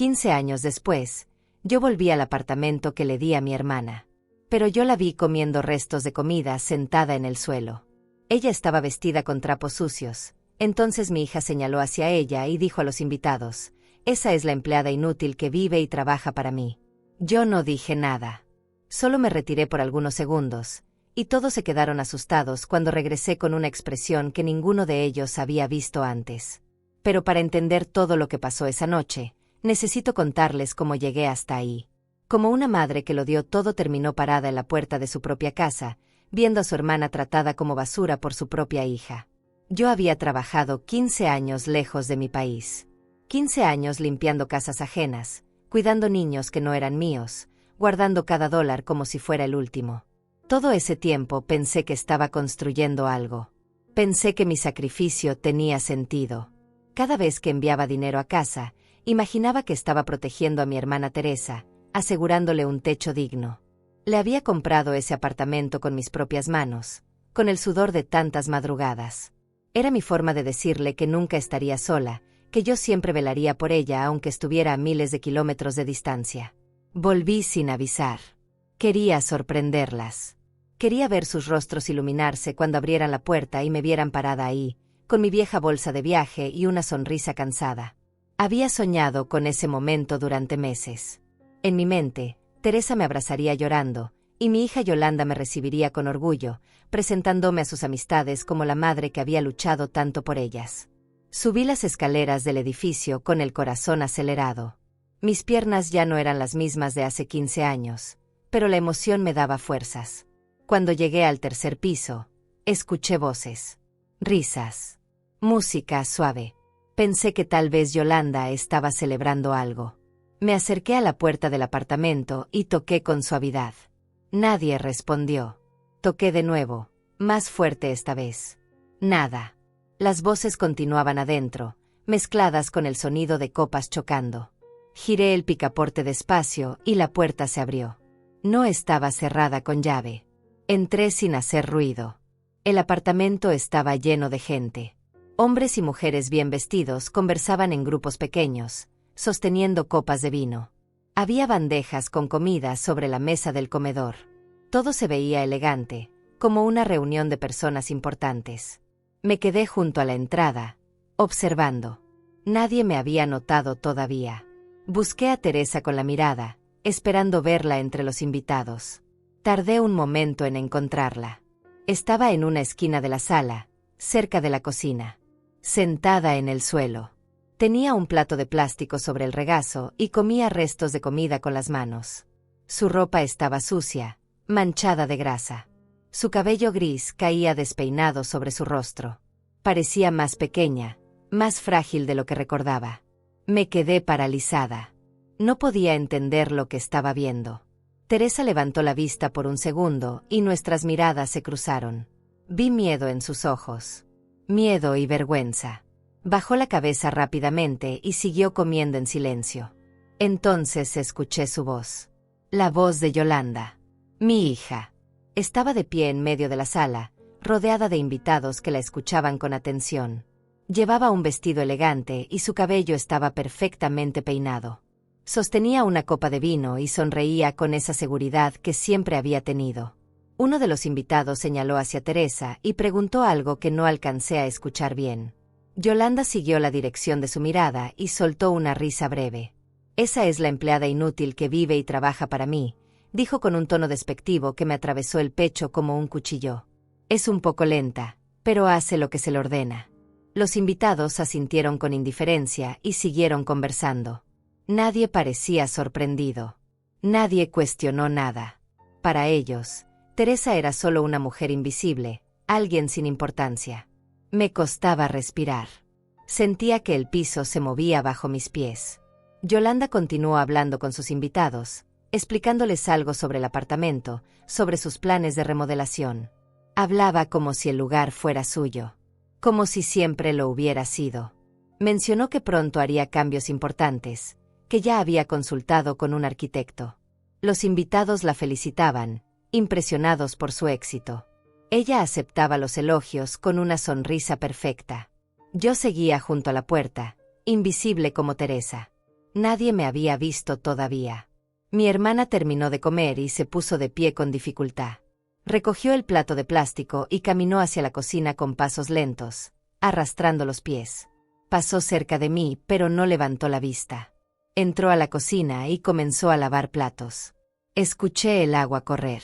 15 años después, yo volví al apartamento que le di a mi hermana. Pero yo la vi comiendo restos de comida sentada en el suelo. Ella estaba vestida con trapos sucios. Entonces mi hija señaló hacia ella y dijo a los invitados: «Esa es la empleada inútil que vive y trabaja para mí». Yo no dije nada. Solo me retiré por algunos segundos, y todos se quedaron asustados cuando regresé con una expresión que ninguno de ellos había visto antes. Pero para entender todo lo que pasó esa noche, necesito contarles cómo llegué hasta ahí. Como una madre que lo dio todo terminó parada en la puerta de su propia casa, viendo a su hermana tratada como basura por su propia hija. Yo había trabajado 15 años lejos de mi país. 15 años limpiando casas ajenas, cuidando niños que no eran míos, guardando cada dólar como si fuera el último. Todo ese tiempo pensé que estaba construyendo algo. Pensé que mi sacrificio tenía sentido. Cada vez que enviaba dinero a casa, imaginaba que estaba protegiendo a mi hermana Teresa, asegurándole un techo digno. Le había comprado ese apartamento con mis propias manos, con el sudor de tantas madrugadas. Era mi forma de decirle que nunca estaría sola, que yo siempre velaría por ella aunque estuviera a miles de kilómetros de distancia. Volví sin avisar. Quería sorprenderlas. Quería ver sus rostros iluminarse cuando abrieran la puerta y me vieran parada ahí, con mi vieja bolsa de viaje y una sonrisa cansada. Había soñado con ese momento durante meses. En mi mente, Teresa me abrazaría llorando, y mi hija Yolanda me recibiría con orgullo, presentándome a sus amistades como la madre que había luchado tanto por ellas. Subí las escaleras del edificio con el corazón acelerado. Mis piernas ya no eran las mismas de hace 15 años, pero la emoción me daba fuerzas. Cuando llegué al tercer piso, escuché voces, risas, música suave. Pensé que tal vez Yolanda estaba celebrando algo. Me acerqué a la puerta del apartamento y toqué con suavidad. Nadie respondió. Toqué de nuevo, más fuerte esta vez. Nada. Las voces continuaban adentro, mezcladas con el sonido de copas chocando. Giré el picaporte despacio y la puerta se abrió. No estaba cerrada con llave. Entré sin hacer ruido. El apartamento estaba lleno de gente. Hombres y mujeres bien vestidos conversaban en grupos pequeños, sosteniendo copas de vino. Había bandejas con comida sobre la mesa del comedor. Todo se veía elegante, como una reunión de personas importantes. Me quedé junto a la entrada, observando. Nadie me había notado todavía. Busqué a Teresa con la mirada, esperando verla entre los invitados. Tardé un momento en encontrarla. Estaba en una esquina de la sala, cerca de la cocina, sentada en el suelo. Tenía un plato de plástico sobre el regazo y comía restos de comida con las manos. Su ropa estaba sucia, manchada de grasa. Su cabello gris caía despeinado sobre su rostro. Parecía más pequeña, más frágil de lo que recordaba. Me quedé paralizada. No podía entender lo que estaba viendo. Teresa levantó la vista por un segundo y nuestras miradas se cruzaron. Vi miedo en sus ojos. Miedo y vergüenza. Bajó la cabeza rápidamente y siguió comiendo en silencio. Entonces escuché su voz. La voz de Yolanda. Mi hija. Estaba de pie en medio de la sala, rodeada de invitados que la escuchaban con atención. Llevaba un vestido elegante y su cabello estaba perfectamente peinado. Sostenía una copa de vino y sonreía con esa seguridad que siempre había tenido. Uno de los invitados señaló hacia Teresa y preguntó algo que no alcancé a escuchar bien. Yolanda siguió la dirección de su mirada y soltó una risa breve. «Esa es la empleada inútil que vive y trabaja para mí», dijo con un tono despectivo que me atravesó el pecho como un cuchillo. «Es un poco lenta, pero hace lo que se le ordena». Los invitados asintieron con indiferencia y siguieron conversando. Nadie parecía sorprendido. Nadie cuestionó nada. Para ellos, Teresa era solo una mujer invisible, alguien sin importancia. Me costaba respirar. Sentía que el piso se movía bajo mis pies. Yolanda continuó hablando con sus invitados, explicándoles algo sobre el apartamento, sobre sus planes de remodelación. Hablaba como si el lugar fuera suyo, como si siempre lo hubiera sido. Mencionó que pronto haría cambios importantes, que ya había consultado con un arquitecto. Los invitados la felicitaban, impresionados por su éxito. Ella aceptaba los elogios con una sonrisa perfecta. Yo seguía junto a la puerta, invisible como Teresa. Nadie me había visto todavía. Mi hermana terminó de comer y se puso de pie con dificultad. Recogió el plato de plástico y caminó hacia la cocina con pasos lentos, arrastrando los pies. Pasó cerca de mí, pero no levantó la vista. Entró a la cocina y comenzó a lavar platos. Escuché el agua correr.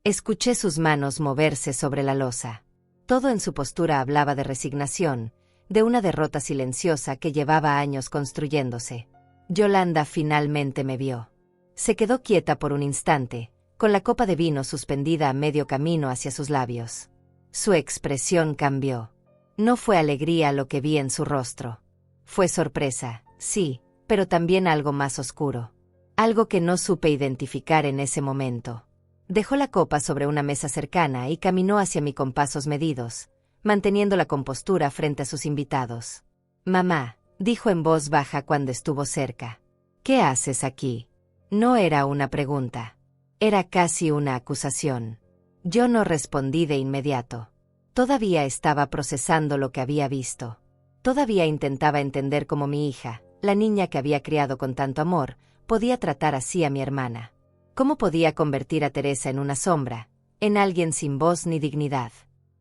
Escuché sus manos moverse sobre la loza. Todo en su postura hablaba de resignación, de una derrota silenciosa que llevaba años construyéndose. Yolanda finalmente me vio. Se quedó quieta por un instante, con la copa de vino suspendida a medio camino hacia sus labios. Su expresión cambió. No fue alegría lo que vi en su rostro. Fue sorpresa, sí, pero también algo más oscuro. Algo que no supe identificar en ese momento. Dejó la copa sobre una mesa cercana y caminó hacia mí con pasos medidos, manteniendo la compostura frente a sus invitados. «Mamá», dijo en voz baja cuando estuvo cerca. «¿Qué haces aquí?» No era una pregunta. Era casi una acusación. Yo no respondí de inmediato. Todavía estaba procesando lo que había visto. Todavía intentaba entender cómo mi hija, la niña que había criado con tanto amor, podía tratar así a mi hermana. ¿Cómo podía convertir a Teresa en una sombra, en alguien sin voz ni dignidad?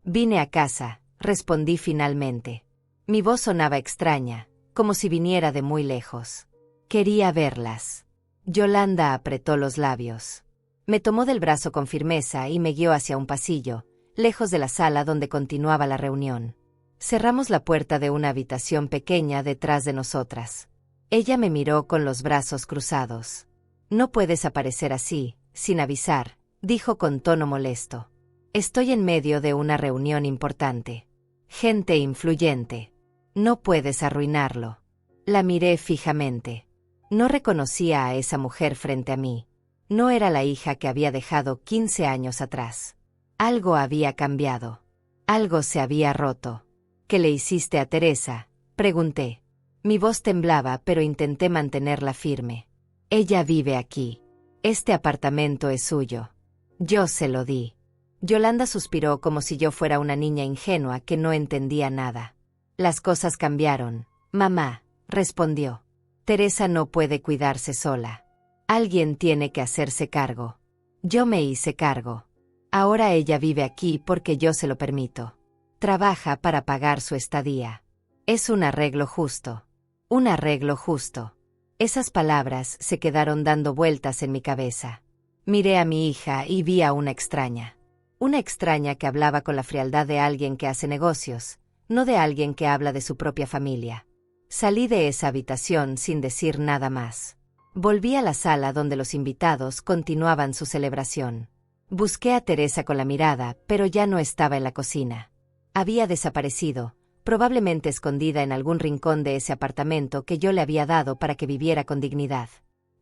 «Vine a casa», respondí finalmente. Mi voz sonaba extraña, como si viniera de muy lejos. «Quería verlas». Yolanda apretó los labios. Me tomó del brazo con firmeza y me guió hacia un pasillo, lejos de la sala donde continuaba la reunión. Cerramos la puerta de una habitación pequeña detrás de nosotras. Ella me miró con los brazos cruzados. «No puedes aparecer así, sin avisar», dijo con tono molesto. «Estoy en medio de una reunión importante. Gente influyente. No puedes arruinarlo». La miré fijamente. No reconocía a esa mujer frente a mí. No era la hija que había dejado 15 años atrás. Algo había cambiado. Algo se había roto. «¿Qué le hiciste a Teresa?», pregunté. Mi voz temblaba, pero intenté mantenerla firme. «Ella vive aquí. Este apartamento es suyo. Yo se lo di». Yolanda suspiró como si yo fuera una niña ingenua que no entendía nada. «Las cosas cambiaron, mamá», respondió. «Teresa no puede cuidarse sola. Alguien tiene que hacerse cargo. Yo me hice cargo. Ahora ella vive aquí porque yo se lo permito. Trabaja para pagar su estadía. Es un arreglo justo. Un arreglo justo». Esas palabras se quedaron dando vueltas en mi cabeza. Miré a mi hija y vi a una extraña. Una extraña que hablaba con la frialdad de alguien que hace negocios, no de alguien que habla de su propia familia. Salí de esa habitación sin decir nada más. Volví a la sala donde los invitados continuaban su celebración. Busqué a Teresa con la mirada, pero ya no estaba en la cocina. Había desaparecido, probablemente escondida en algún rincón de ese apartamento que yo le había dado para que viviera con dignidad.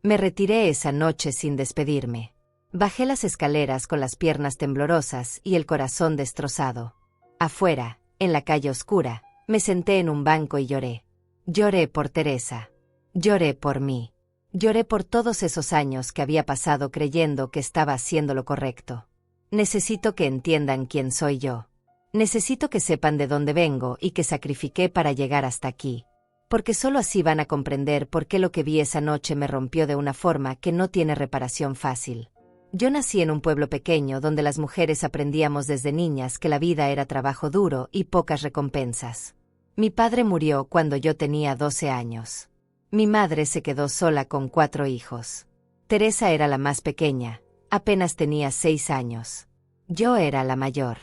Me retiré esa noche sin despedirme. Bajé las escaleras con las piernas temblorosas y el corazón destrozado. Afuera, en la calle oscura, me senté en un banco y lloré. Lloré por Teresa. Lloré por mí. Lloré por todos esos años que había pasado creyendo que estaba haciendo lo correcto. Necesito que entiendan quién soy yo. Necesito que sepan de dónde vengo y que sacrifiqué para llegar hasta aquí. Porque solo así van a comprender por qué lo que vi esa noche me rompió de una forma que no tiene reparación fácil. Yo nací en un pueblo pequeño donde las mujeres aprendíamos desde niñas que la vida era trabajo duro y pocas recompensas. Mi padre murió cuando yo tenía 12 años. Mi madre se quedó sola con 4 hijos. Teresa era la más pequeña, apenas tenía 6 años. Yo era la mayor.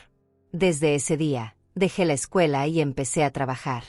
Desde ese día, dejé la escuela y empecé a trabajar.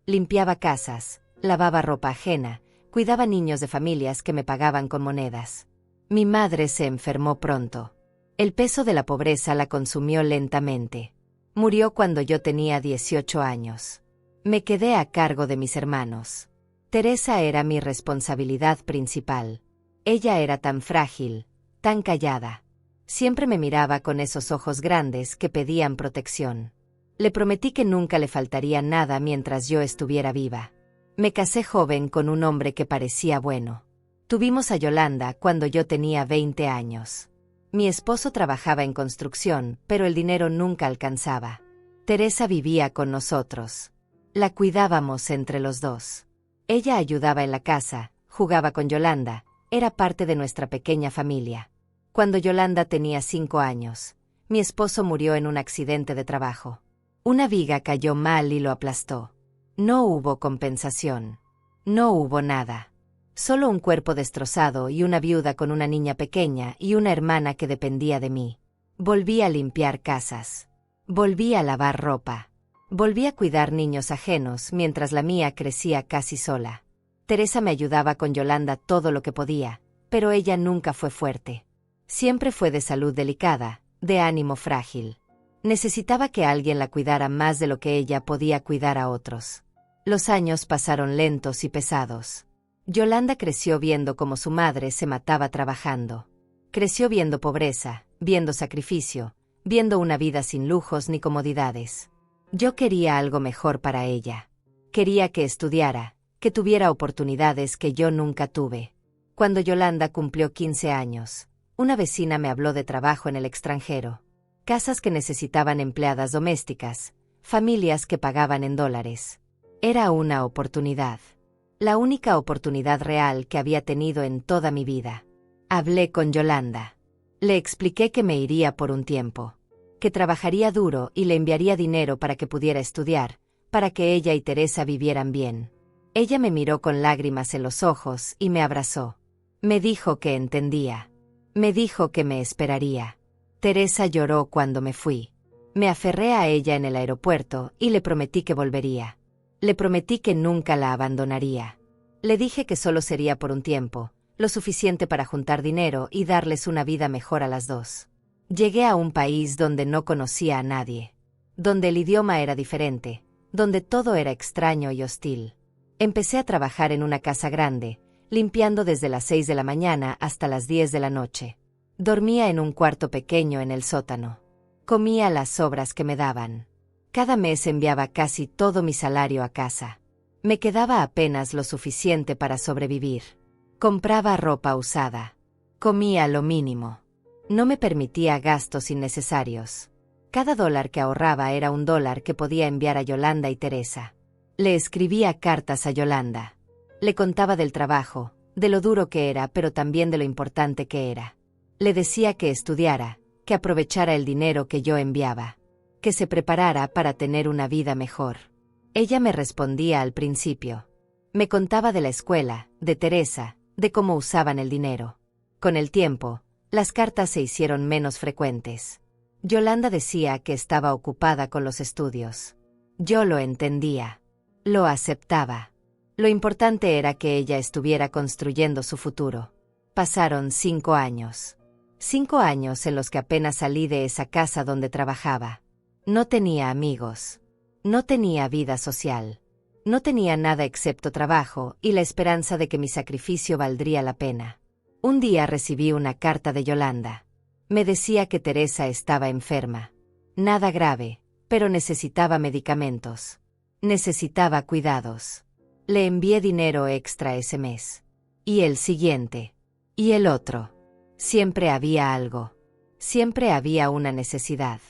Limpiaba casas, lavaba ropa ajena, cuidaba niños de familias que me pagaban con monedas. Mi madre se enfermó pronto. El peso de la pobreza la consumió lentamente. Murió cuando yo tenía 18 años. Me quedé a cargo de mis hermanos. Teresa era mi responsabilidad principal. Ella era tan frágil, tan callada. Siempre me miraba con esos ojos grandes que pedían protección. Le prometí que nunca le faltaría nada mientras yo estuviera viva. Me casé joven con un hombre que parecía bueno. Tuvimos a Yolanda cuando yo tenía 20 años. Mi esposo trabajaba en construcción, pero el dinero nunca alcanzaba. Teresa vivía con nosotros. La cuidábamos entre los dos. Ella ayudaba en la casa, jugaba con Yolanda, era parte de nuestra pequeña familia. Cuando Yolanda tenía 5 años, mi esposo murió en un accidente de trabajo. Una viga cayó mal y lo aplastó. No hubo compensación. No hubo nada. Solo un cuerpo destrozado y una viuda con una niña pequeña y una hermana que dependía de mí. Volví a limpiar casas. Volví a lavar ropa. Volví a cuidar niños ajenos mientras la mía crecía casi sola. Teresa me ayudaba con Yolanda todo lo que podía, pero ella nunca fue fuerte. Siempre fue de salud delicada, de ánimo frágil. Necesitaba que alguien la cuidara más de lo que ella podía cuidar a otros. Los años pasaron lentos y pesados. Yolanda creció viendo cómo su madre se mataba trabajando. Creció viendo pobreza, viendo sacrificio, viendo una vida sin lujos ni comodidades. Yo quería algo mejor para ella. Quería que estudiara, que tuviera oportunidades que yo nunca tuve. Cuando Yolanda cumplió 15 años, una vecina me habló de trabajo en el extranjero. Casas que necesitaban empleadas domésticas, familias que pagaban en dólares. Era una oportunidad. La única oportunidad real que había tenido en toda mi vida. Hablé con Yolanda. Le expliqué que me iría por un tiempo. Que trabajaría duro y le enviaría dinero para que pudiera estudiar, para que ella y Teresa vivieran bien. Ella me miró con lágrimas en los ojos y me abrazó. Me dijo que entendía. Me dijo que me esperaría. Teresa lloró cuando me fui. Me aferré a ella en el aeropuerto y le prometí que volvería. Le prometí que nunca la abandonaría. Le dije que solo sería por un tiempo, lo suficiente para juntar dinero y darles una vida mejor a las dos. Llegué a un país donde no conocía a nadie, donde el idioma era diferente, donde todo era extraño y hostil. Empecé a trabajar en una casa grande, limpiando desde las 6 de la mañana hasta las 10 de la noche. Dormía en un cuarto pequeño en el sótano. Comía las sobras que me daban. Cada mes enviaba casi todo mi salario a casa. Me quedaba apenas lo suficiente para sobrevivir. Compraba ropa usada. Comía lo mínimo. No me permitía gastos innecesarios. Cada dólar que ahorraba era un dólar que podía enviar a Yolanda y Teresa. Le escribía cartas a Yolanda. Le contaba del trabajo, de lo duro que era, pero también de lo importante que era. Le decía que estudiara, que aprovechara el dinero que yo enviaba. Que se preparara para tener una vida mejor. Ella me respondía al principio. Me contaba de la escuela, de Teresa, de cómo usaban el dinero. Con el tiempo, las cartas se hicieron menos frecuentes. Yolanda decía que estaba ocupada con los estudios. Yo lo entendía. Lo aceptaba. Lo importante era que ella estuviera construyendo su futuro. Pasaron 5 años. 5 años en los que apenas salí de esa casa donde trabajaba. No tenía amigos. No tenía vida social. No tenía nada excepto trabajo y la esperanza de que mi sacrificio valdría la pena. Un día recibí una carta de Yolanda. Me decía que Teresa estaba enferma. Nada grave, pero necesitaba medicamentos. Necesitaba cuidados. Le envié dinero extra ese mes. Y el siguiente. Y el otro. Siempre había algo. Siempre había una necesidad.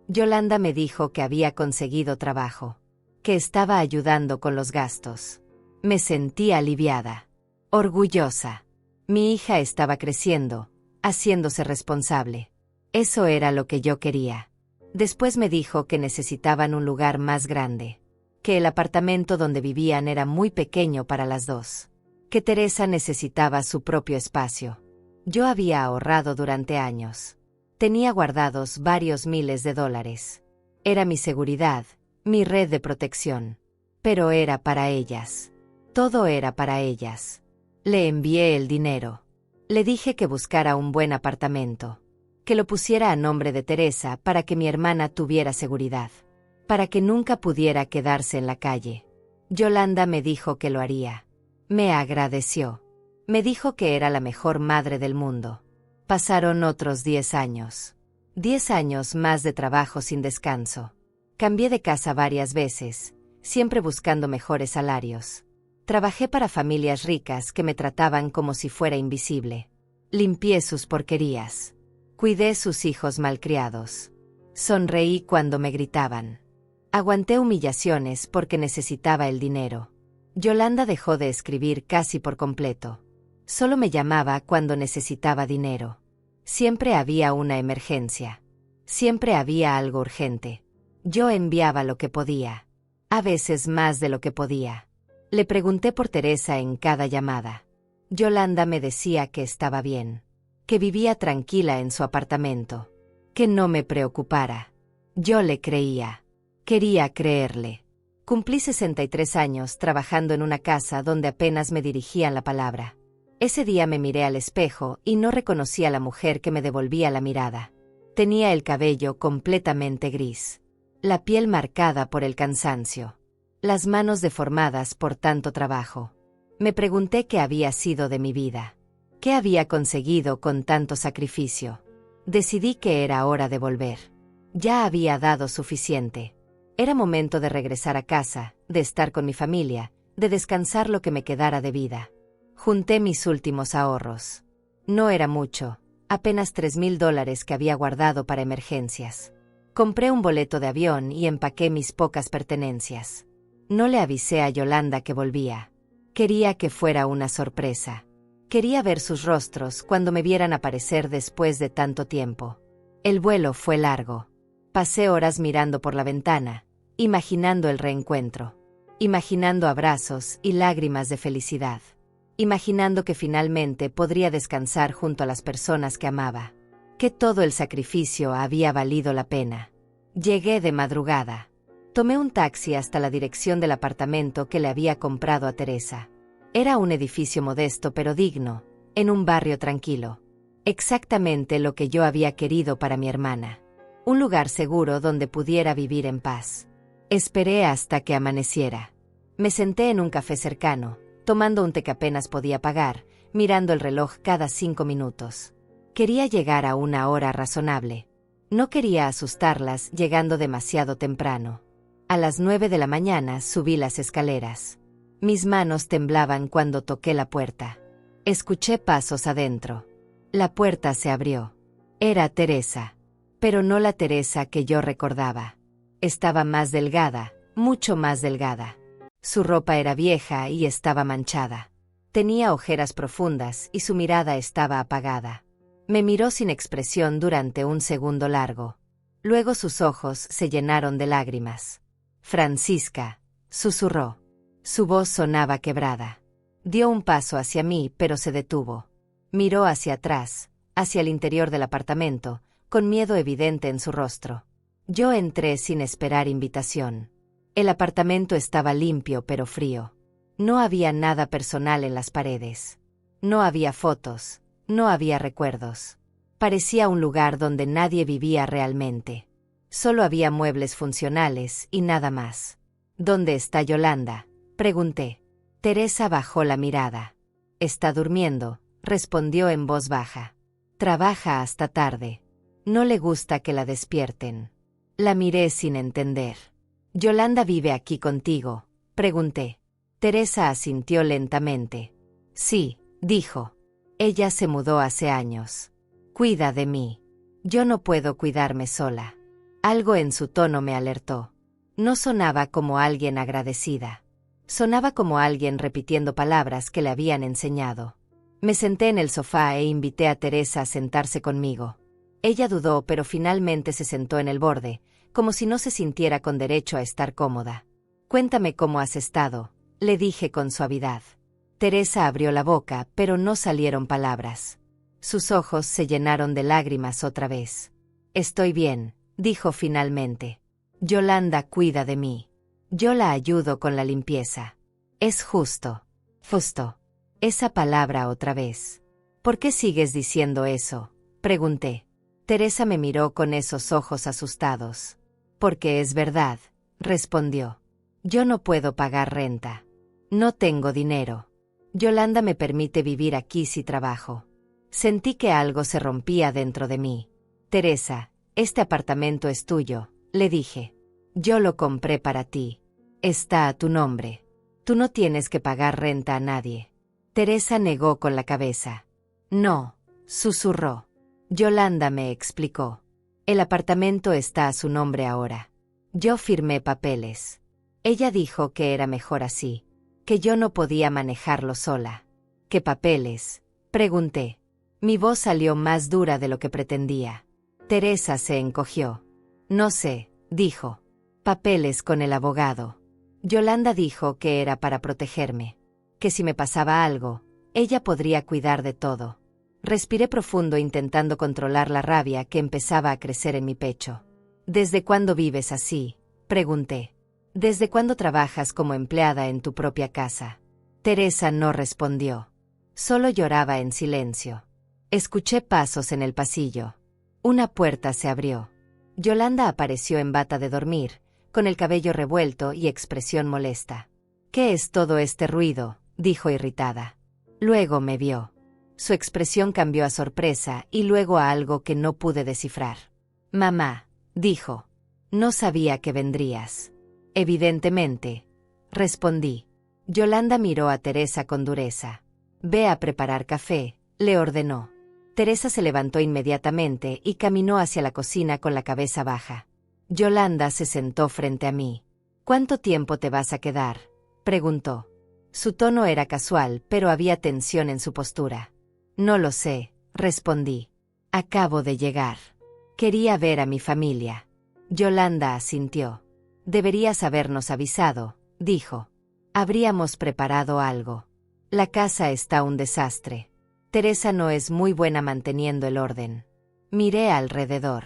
Yolanda me dijo que había conseguido trabajo, que estaba ayudando con los gastos. Me sentí aliviada, orgullosa. Mi hija estaba creciendo, haciéndose responsable. Eso era lo que yo quería. Después me dijo que necesitaban un lugar más grande, que el apartamento donde vivían era muy pequeño para las dos, que Teresa necesitaba su propio espacio. Yo había ahorrado durante años. Tenía guardados varios miles de dólares. Era mi seguridad, mi red de protección. Pero era para ellas. Todo era para ellas. Le envié el dinero. Le dije que buscara un buen apartamento. Que lo pusiera a nombre de Teresa para que mi hermana tuviera seguridad. Para que nunca pudiera quedarse en la calle. Yolanda me dijo que lo haría. Me agradeció. Me dijo que era la mejor madre del mundo. Pasaron otros 10 años. 10 años más de trabajo sin descanso. Cambié de casa varias veces, siempre buscando mejores salarios. Trabajé para familias ricas que me trataban como si fuera invisible. Limpié sus porquerías. Cuidé sus hijos malcriados. Sonreí cuando me gritaban. Aguanté humillaciones porque necesitaba el dinero. Yolanda dejó de escribir casi por completo. Solo me llamaba cuando necesitaba dinero. Siempre había una emergencia. Siempre había algo urgente. Yo enviaba lo que podía. A veces más de lo que podía. Le pregunté por Teresa en cada llamada. Yolanda me decía que estaba bien. Que vivía tranquila en su apartamento. Que no me preocupara. Yo le creía. Quería creerle. Cumplí 63 años trabajando en una casa donde apenas me dirigían la palabra. Ese día me miré al espejo y no reconocí a la mujer que me devolvía la mirada. Tenía el cabello completamente gris. La piel marcada por el cansancio. Las manos deformadas por tanto trabajo. Me pregunté qué había sido de mi vida. ¿Qué había conseguido con tanto sacrificio? Decidí que era hora de volver. Ya había dado suficiente. Era momento de regresar a casa, de estar con mi familia, de descansar lo que me quedara de vida. Junté mis últimos ahorros. No era mucho, apenas $3,000 que había guardado para emergencias. Compré un boleto de avión y empaqué mis pocas pertenencias. No le avisé a Yolanda que volvía. Quería que fuera una sorpresa. Quería ver sus rostros cuando me vieran aparecer después de tanto tiempo. El vuelo fue largo. Pasé horas mirando por la ventana, imaginando el reencuentro. Imaginando abrazos y lágrimas de felicidad. Imaginando que finalmente podría descansar junto a las personas que amaba. Que todo el sacrificio había valido la pena. Llegué de madrugada. Tomé un taxi hasta la dirección del apartamento que le había comprado a Teresa. Era un edificio modesto pero digno, en un barrio tranquilo. Exactamente lo que yo había querido para mi hermana. Un lugar seguro donde pudiera vivir en paz. Esperé hasta que amaneciera. Me senté en un café cercano, tomando un té que apenas podía pagar, mirando el reloj cada 5 minutos. Quería llegar a una hora razonable. No quería asustarlas llegando demasiado temprano. A las 9 de la mañana subí las escaleras. Mis manos temblaban cuando toqué la puerta. Escuché pasos adentro. La puerta se abrió. Era Teresa. Pero no la Teresa que yo recordaba. Estaba más delgada, mucho más delgada. Su ropa era vieja y estaba manchada. Tenía ojeras profundas y su mirada estaba apagada. Me miró sin expresión durante un segundo largo. Luego sus ojos se llenaron de lágrimas. «Francisca», susurró. Su voz sonaba quebrada. Dio un paso hacia mí, pero se detuvo. Miró hacia atrás, hacia el interior del apartamento, con miedo evidente en su rostro. Yo entré sin esperar invitación. El apartamento estaba limpio pero frío. No había nada personal en las paredes. No había fotos, no había recuerdos. Parecía un lugar donde nadie vivía realmente. Solo había muebles funcionales y nada más. «¿Dónde está Yolanda?», pregunté. Teresa bajó la mirada. «Está durmiendo», respondió en voz baja. «Trabaja hasta tarde. No le gusta que la despierten». La miré sin entender. «¿Yolanda vive aquí contigo?», pregunté. Teresa asintió lentamente. «Sí», dijo. «Ella se mudó hace años. Cuida de mí. Yo no puedo cuidarme sola». Algo en su tono me alertó. No sonaba como alguien agradecida. Sonaba como alguien repitiendo palabras que le habían enseñado. Me senté en el sofá e invité a Teresa a sentarse conmigo. Ella dudó, pero finalmente se sentó en el borde, como si no se sintiera con derecho a estar cómoda. «Cuéntame cómo has estado», le dije con suavidad. Teresa abrió la boca, pero no salieron palabras. Sus ojos se llenaron de lágrimas otra vez. «Estoy bien», dijo finalmente. «Yolanda cuida de mí. Yo la ayudo con la limpieza. Es justo». «Justo». Esa palabra otra vez. «¿Por qué sigues diciendo eso?», pregunté. Teresa me miró con esos ojos asustados. «Porque es verdad», respondió. «Yo no puedo pagar renta. No tengo dinero. Yolanda me permite vivir aquí si trabajo». Sentí que algo se rompía dentro de mí. «Teresa, este apartamento es tuyo», le dije. «Yo lo compré para ti. Está a tu nombre. Tú no tienes que pagar renta a nadie». Teresa negó con la cabeza. «No», susurró. Yolanda me explicó. «El apartamento está a su nombre ahora. Yo firmé papeles. Ella dijo que era mejor así. que yo no podía manejarlo sola. ¿Qué papeles?, pregunté. Mi voz salió más dura de lo que pretendía. Teresa se encogió. No sé, dijo. Papeles con el abogado. Yolanda dijo que era para protegerme. Que si me pasaba algo, ella podría cuidar de todo. Respiré profundo intentando controlar la rabia que empezaba a crecer en mi pecho. ¿Desde cuándo vives así?, pregunté. ¿Desde cuándo trabajas como empleada en tu propia casa? Teresa no respondió. Solo lloraba en silencio. Escuché pasos en el pasillo. Una puerta se abrió. Yolanda apareció en bata de dormir, con el cabello revuelto y expresión molesta. ¿Qué es todo este ruido?, dijo irritada. Luego me vio. Su expresión cambió a sorpresa y luego a algo que no pude descifrar. Mamá, dijo. No sabía que vendrías. Evidentemente, respondí. Yolanda miró a Teresa con dureza. Ve a preparar café, le ordenó. Teresa se levantó inmediatamente y caminó hacia la cocina con la cabeza baja. Yolanda se sentó frente a mí. ¿Cuánto tiempo te vas a quedar?, preguntó. Su tono era casual, pero había tensión en su postura. No lo sé, respondí. Acabo de llegar. Quería ver a mi familia. Yolanda asintió. Deberías habernos avisado, dijo. Habríamos preparado algo. La casa está un desastre. Teresa no es muy buena manteniendo el orden. Miré alrededor.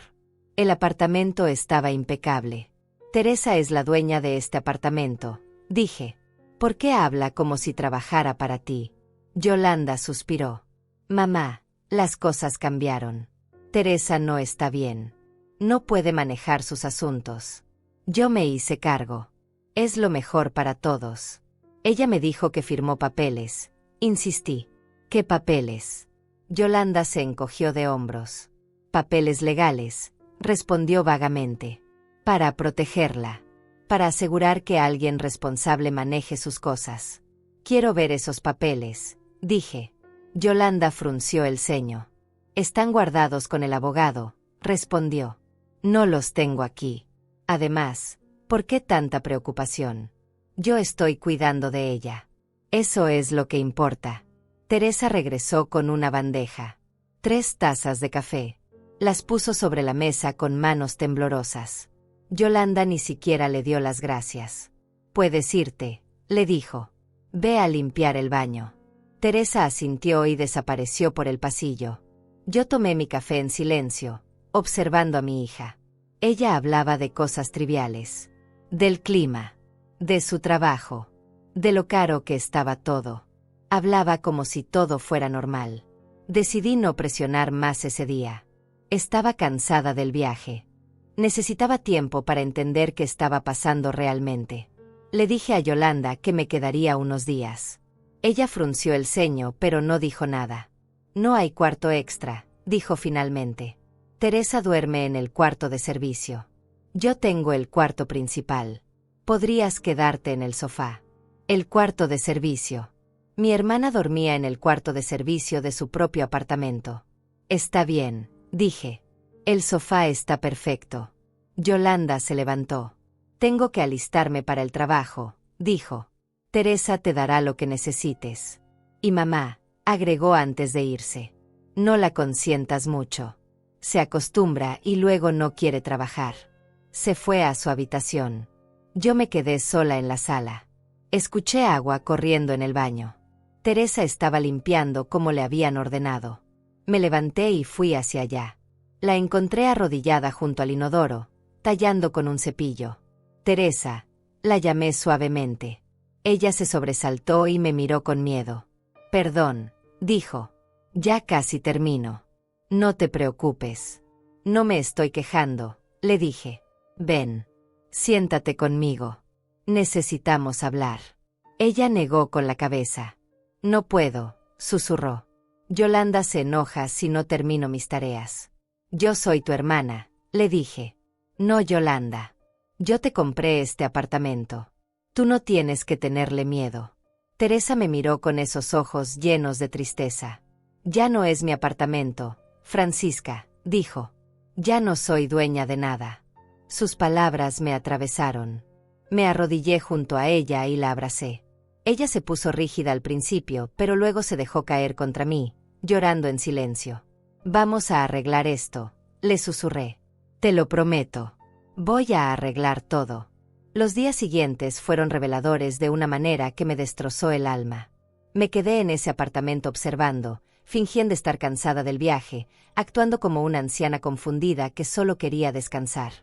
El apartamento estaba impecable. Teresa es la dueña de este apartamento, dije. ¿Por qué habla como si trabajara para ti? Yolanda suspiró. Mamá, las cosas cambiaron. Teresa no está bien. No puede manejar sus asuntos. Yo me hice cargo. Es lo mejor para todos. Ella me dijo que firmó papeles. Insistí. ¿Qué papeles? Yolanda se encogió de hombros. Papeles legales, respondió vagamente. Para protegerla. Para asegurar que alguien responsable maneje sus cosas. Quiero ver esos papeles, dije. Yolanda frunció el ceño. Están guardados con el abogado, respondió. No los tengo aquí. Además, ¿por qué tanta preocupación? Yo estoy cuidando de ella. Eso es lo que importa. Teresa regresó con una bandeja. 3 tazas de café. Las puso sobre la mesa con manos temblorosas. Yolanda ni siquiera le dio las gracias. Puedes irte, le dijo. Ve a limpiar el baño. Teresa asintió y desapareció por el pasillo. Yo tomé mi café en silencio, observando a mi hija. Ella hablaba de cosas triviales. Del clima. De su trabajo. De lo caro que estaba todo. Hablaba como si todo fuera normal. Decidí no presionar más ese día. Estaba cansada del viaje. Necesitaba tiempo para entender qué estaba pasando realmente. Le dije a Yolanda que me quedaría unos días. Ella frunció el ceño, pero no dijo nada. No hay cuarto extra, dijo finalmente. Teresa duerme en el cuarto de servicio. Yo tengo el cuarto principal. Podrías quedarte en el sofá. El cuarto de servicio. Mi hermana dormía en el cuarto de servicio de su propio apartamento. Está bien, dije. El sofá está perfecto. Yolanda se levantó. Tengo que alistarme para el trabajo, dijo. Teresa te dará lo que necesites. Y mamá, agregó antes de irse. No la consientas mucho. Se acostumbra y luego no quiere trabajar. Se fue a su habitación. Yo me quedé sola en la sala. Escuché agua corriendo en el baño. Teresa estaba limpiando como le habían ordenado. Me levanté y fui hacia allá. La encontré arrodillada junto al inodoro, tallando con un cepillo. Teresa, la llamé suavemente. Ella se sobresaltó y me miró con miedo. Perdón, dijo. Ya casi termino. No te preocupes. No me estoy quejando, le dije. Ven. Siéntate conmigo. Necesitamos hablar. Ella negó con la cabeza. No puedo, susurró. Yolanda se enoja si no termino mis tareas. Yo soy tu hermana, le dije. No, Yolanda. Yo te compré este apartamento. Tú no tienes que tenerle miedo. Teresa me miró con esos ojos llenos de tristeza. Ya no es mi apartamento, Francisca, dijo. Ya no soy dueña de nada. Sus palabras me atravesaron. Me arrodillé junto a ella y la abracé. Ella se puso rígida al principio, pero luego se dejó caer contra mí, llorando en silencio. «Vamos a arreglar esto», le susurré. «Te lo prometo. Voy a arreglar todo». Los días siguientes fueron reveladores de una manera que me destrozó el alma. Me quedé en ese apartamento observando, fingiendo estar cansada del viaje, actuando como una anciana confundida que solo quería descansar.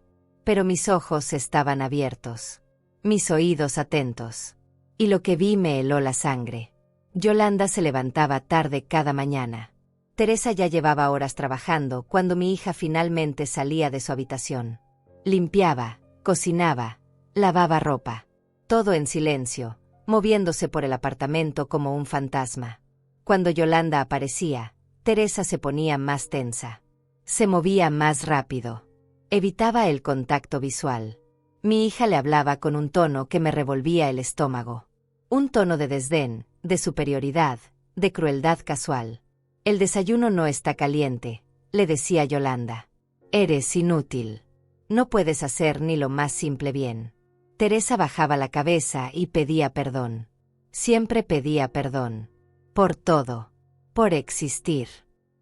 Pero mis ojos estaban abiertos, mis oídos atentos. Y lo que vi me heló la sangre. Yolanda se levantaba tarde cada mañana. Teresa ya llevaba horas trabajando cuando mi hija finalmente salía de su habitación. Limpiaba, cocinaba, lavaba ropa. Todo en silencio, moviéndose por el apartamento como un fantasma. Cuando Yolanda aparecía, Teresa se ponía más tensa. Se movía más rápido. Evitaba el contacto visual. Mi hija le hablaba con un tono que me revolvía el estómago. Un tono de desdén, de superioridad, de crueldad casual. «El desayuno no está caliente», le decía Yolanda. «Eres inútil. No puedes hacer ni lo más simple bien». Teresa bajaba la cabeza y pedía perdón. Siempre pedía perdón. Por todo. Por existir.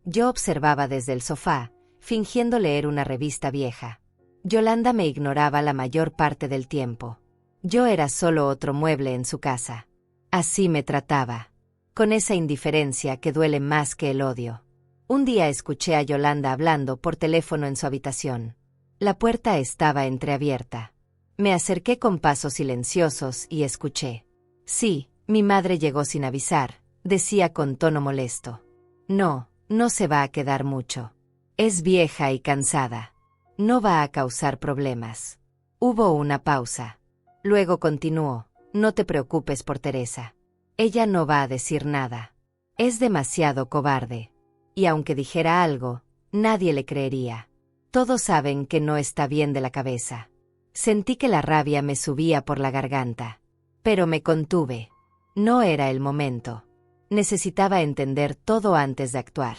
Yo observaba desde el sofá, fingiendo leer una revista vieja. Yolanda me ignoraba la mayor parte del tiempo. Yo era solo otro mueble en su casa. Así me trataba. Con esa indiferencia que duele más que el odio. Un día escuché a Yolanda hablando por teléfono en su habitación. La puerta estaba entreabierta. Me acerqué con pasos silenciosos y escuché. «Sí, mi madre llegó sin avisar», decía con tono molesto. «No, no se va a quedar mucho. Es vieja y cansada. No va a causar problemas». Hubo una pausa. Luego continuó. «No te preocupes por Teresa. Ella no va a decir nada. Es demasiado cobarde. Y aunque dijera algo, nadie le creería. Todos saben que no está bien de la cabeza». Sentí que la rabia me subía por la garganta. Pero me contuve. No era el momento. Necesitaba entender todo antes de actuar.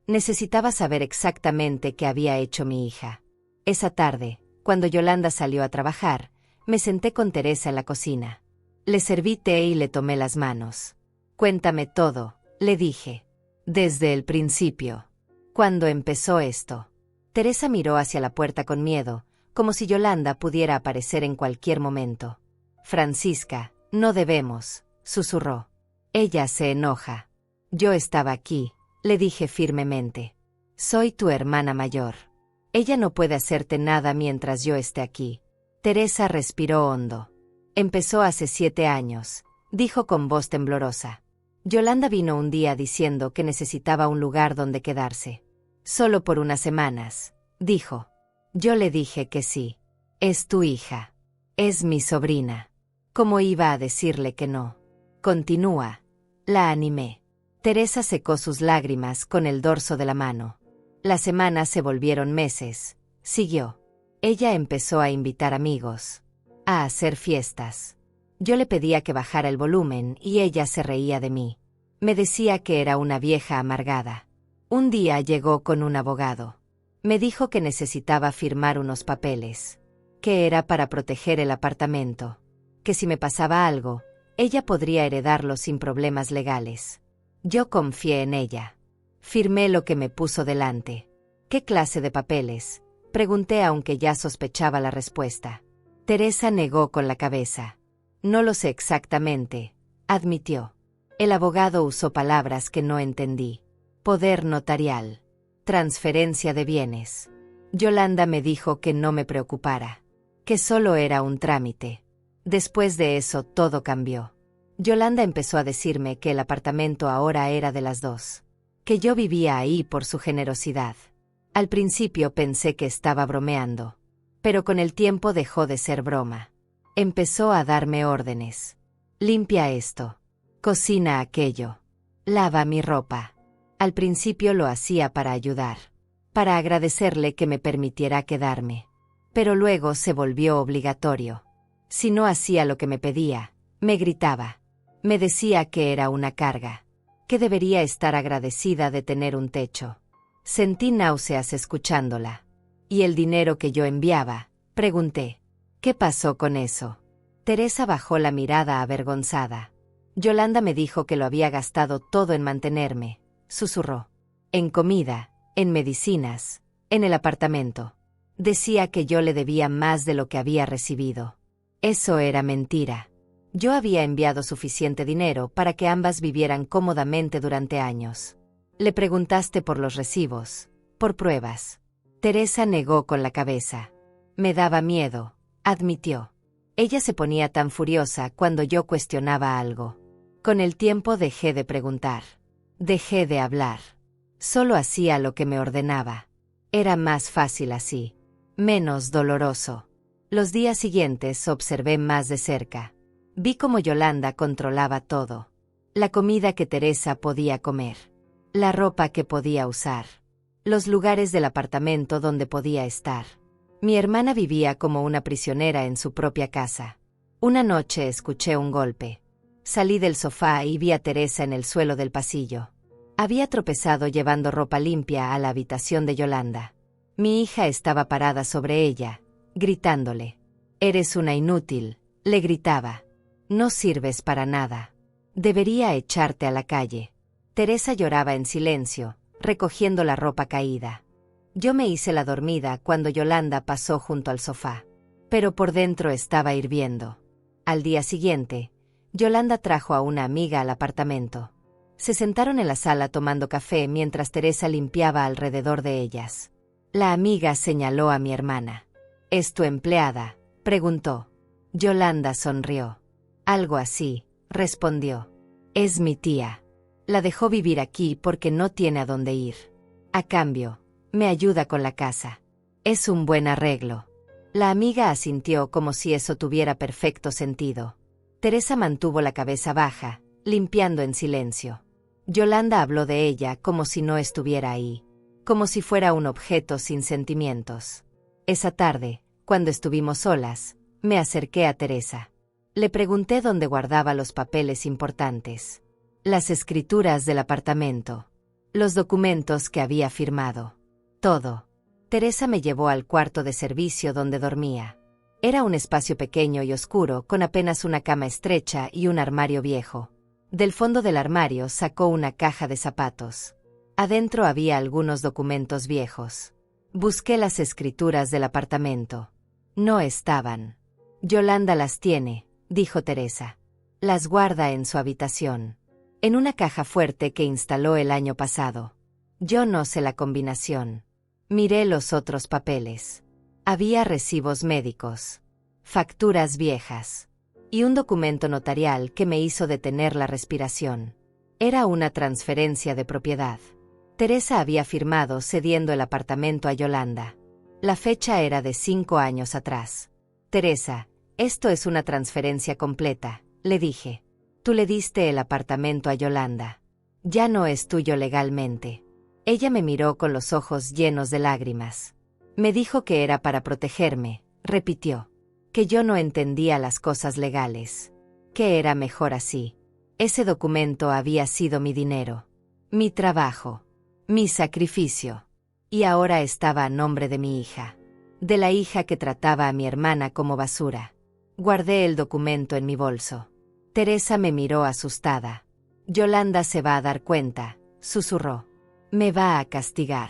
Necesitaba saber exactamente qué había hecho mi hija. Esa tarde, cuando Yolanda salió a trabajar, me senté con Teresa en la cocina. Le serví té y le tomé las manos. «Cuéntame todo», le dije. «Desde el principio. ¿Cuándo empezó esto?» Teresa miró hacia la puerta con miedo, como si Yolanda pudiera aparecer en cualquier momento. «Francisca, no debemos», susurró. «Ella se enoja». «Yo estaba aquí», le dije firmemente. «Soy tu hermana mayor. Ella no puede hacerte nada mientras yo esté aquí». Teresa respiró hondo. «Empezó hace 7 años», dijo con voz temblorosa. Yolanda vino un día diciendo que necesitaba un lugar donde quedarse. «Solo por unas semanas», dijo. Yo le dije que sí. «Es tu hija. Es mi sobrina». ¿Cómo iba a decirle que no? «Continúa». La animé. Teresa secó sus lágrimas con el dorso de la mano. Las semanas se volvieron meses. Siguió. Ella empezó a invitar amigos. A hacer fiestas. Yo le pedía que bajara el volumen y ella se reía de mí. Me decía que era una vieja amargada. Un día llegó con un abogado. Me dijo que necesitaba firmar unos papeles. Que era para proteger el apartamento. Que si me pasaba algo, ella podría heredarlo sin problemas legales. Yo confié en ella. Firmé lo que me puso delante. «¿Qué clase de papeles?», pregunté aunque ya sospechaba la respuesta. Teresa negó con la cabeza. «No lo sé exactamente», admitió. El abogado usó palabras que no entendí. Poder notarial. Transferencia de bienes. Yolanda me dijo que no me preocupara. Que solo era un trámite. Después de eso todo cambió. Yolanda empezó a decirme que el apartamento ahora era de las dos. Que yo vivía ahí por su generosidad. Al principio pensé que estaba bromeando. Pero con el tiempo dejó de ser broma. Empezó a darme órdenes. «Limpia esto. Cocina aquello. Lava mi ropa». Al principio lo hacía para ayudar. Para agradecerle que me permitiera quedarme. Pero luego se volvió obligatorio. Si no hacía lo que me pedía, me gritaba. Me decía que era una carga. Que debería estar agradecida de tener un techo. Sentí náuseas escuchándola. ¿Y el dinero que yo enviaba?, pregunté. ¿Qué pasó con eso? Teresa bajó la mirada avergonzada. Yolanda me dijo que lo había gastado todo en mantenerme, susurró. En comida, en medicinas, en el apartamento. Decía que yo le debía más de lo que había recibido. Eso era mentira. Yo había enviado suficiente dinero para que ambas vivieran cómodamente durante años. Le preguntaste por los recibos, por pruebas. Teresa negó con la cabeza. Me daba miedo, admitió. Ella se ponía tan furiosa cuando yo cuestionaba algo. Con el tiempo dejé de preguntar. Dejé de hablar. Solo hacía lo que me ordenaba. Era más fácil así. Menos doloroso. Los días siguientes observé más de cerca. Vi cómo Yolanda controlaba todo. La comida que Teresa podía comer. La ropa que podía usar. Los lugares del apartamento donde podía estar. Mi hermana vivía como una prisionera en su propia casa. Una noche escuché un golpe. Salí del sofá y vi a Teresa en el suelo del pasillo. Había tropezado llevando ropa limpia a la habitación de Yolanda. Mi hija estaba parada sobre ella, gritándole. «Eres una inútil», le gritaba. «No sirves para nada. Debería echarte a la calle». Teresa lloraba en silencio, recogiendo la ropa caída. Yo me hice la dormida cuando Yolanda pasó junto al sofá. Pero por dentro estaba hirviendo. Al día siguiente, Yolanda trajo a una amiga al apartamento. Se sentaron en la sala tomando café mientras Teresa limpiaba alrededor de ellas. La amiga señaló a mi hermana. «¿Es tu empleada?», preguntó. Yolanda sonrió. «Algo así», respondió. «Es mi tía. La dejó vivir aquí porque no tiene a dónde ir. A cambio, me ayuda con la casa. Es un buen arreglo». La amiga asintió como si eso tuviera perfecto sentido. Teresa mantuvo la cabeza baja, limpiando en silencio. Yolanda habló de ella como si no estuviera ahí, como si fuera un objeto sin sentimientos. Esa tarde, cuando estuvimos solas, me acerqué a Teresa. Le pregunté dónde guardaba los papeles importantes. Las escrituras del apartamento. Los documentos que había firmado. Todo. Teresa me llevó al cuarto de servicio donde dormía. Era un espacio pequeño y oscuro con apenas una cama estrecha y un armario viejo. Del fondo del armario sacó una caja de zapatos. Adentro había algunos documentos viejos. Busqué las escrituras del apartamento. No estaban. «Yolanda las tiene», dijo Teresa. «Las guarda en su habitación. En una caja fuerte que instaló el año pasado. Yo no sé la combinación». Miré los otros papeles. Había recibos médicos, facturas viejas y un documento notarial que me hizo detener la respiración. Era una transferencia de propiedad. Teresa había firmado cediendo el apartamento a Yolanda. La fecha era de 5 años atrás. «Teresa, esto es una transferencia completa», le dije. «Tú le diste el apartamento a Yolanda. Ya no es tuyo legalmente». Ella me miró con los ojos llenos de lágrimas. Me dijo que era para protegerme, repitió. Que yo no entendía las cosas legales. Que era mejor así. Ese documento había sido mi dinero. Mi trabajo. Mi sacrificio. Y ahora estaba a nombre de mi hija. De la hija que trataba a mi hermana como basura. Guardé el documento en mi bolso. Teresa me miró asustada. «Yolanda se va a dar cuenta», susurró. «Me va a castigar.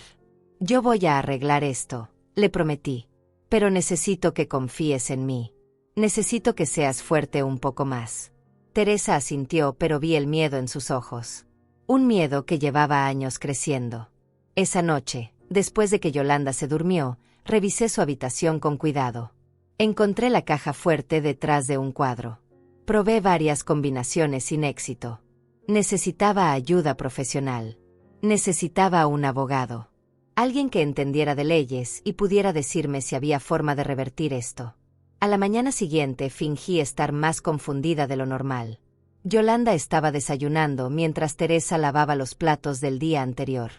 Yo voy a arreglar esto», le prometí. «Pero necesito que confíes en mí. Necesito que seas fuerte un poco más». Teresa asintió, pero vi el miedo en sus ojos. Un miedo que llevaba años creciendo. Esa noche, después de que Yolanda se durmió, revisé su habitación con cuidado. Encontré la caja fuerte detrás de un cuadro. Probé varias combinaciones sin éxito. Necesitaba ayuda profesional. Necesitaba un abogado. Alguien que entendiera de leyes y pudiera decirme si había forma de revertir esto. A la mañana siguiente fingí estar más confundida de lo normal. Yolanda estaba desayunando mientras Teresa lavaba los platos del día anterior.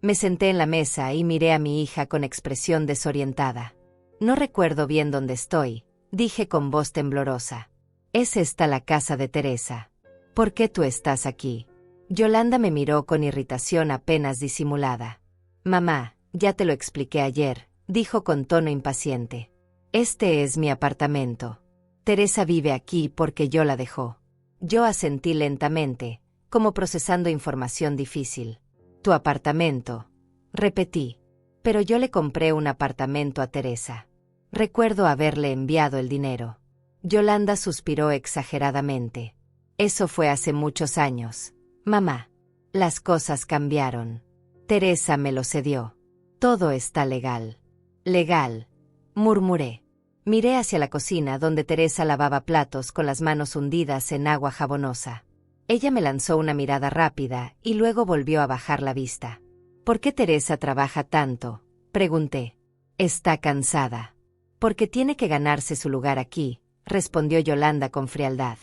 Me senté en la mesa y miré a mi hija con expresión desorientada. «No recuerdo bien dónde estoy», dije con voz temblorosa. «Es esta la casa de Teresa. ¿Por qué tú estás aquí?» Yolanda me miró con irritación apenas disimulada. «Mamá, ya te lo expliqué ayer», dijo con tono impaciente. «Este es mi apartamento. Teresa vive aquí porque yo la dejó. Yo asentí lentamente, como procesando información difícil. Tu apartamento, repetí. Pero yo le compré un apartamento a Teresa. Recuerdo haberle enviado el dinero. Yolanda suspiró exageradamente. Eso fue hace muchos años. Mamá. Las cosas cambiaron. Teresa me lo cedió. Todo está legal. Legal, murmuré. Miré hacia la cocina donde Teresa lavaba platos con las manos hundidas en agua jabonosa. Ella me lanzó una mirada rápida y luego volvió a bajar la vista. ¿Por qué Teresa trabaja tanto?, pregunté. Está cansada. Porque tiene que ganarse su lugar aquí, respondió Yolanda con frialdad.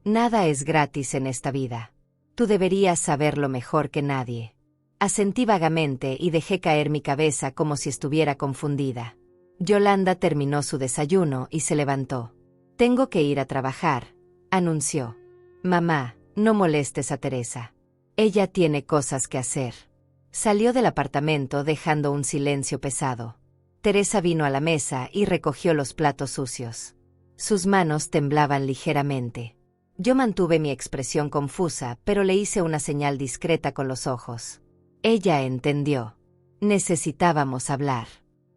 Nada es gratis en esta vida. Tú deberías saberlo mejor que nadie. Asentí vagamente y dejé caer mi cabeza como si estuviera confundida. Yolanda terminó su desayuno y se levantó. Tengo que ir a trabajar, anunció. Mamá, no molestes a Teresa. Ella tiene cosas que hacer. Salió del apartamento dejando un silencio pesado. Teresa vino a la mesa y recogió los platos sucios. Sus manos temblaban ligeramente. Yo mantuve mi expresión confusa, pero le hice una señal discreta con los ojos. Ella entendió. Necesitábamos hablar.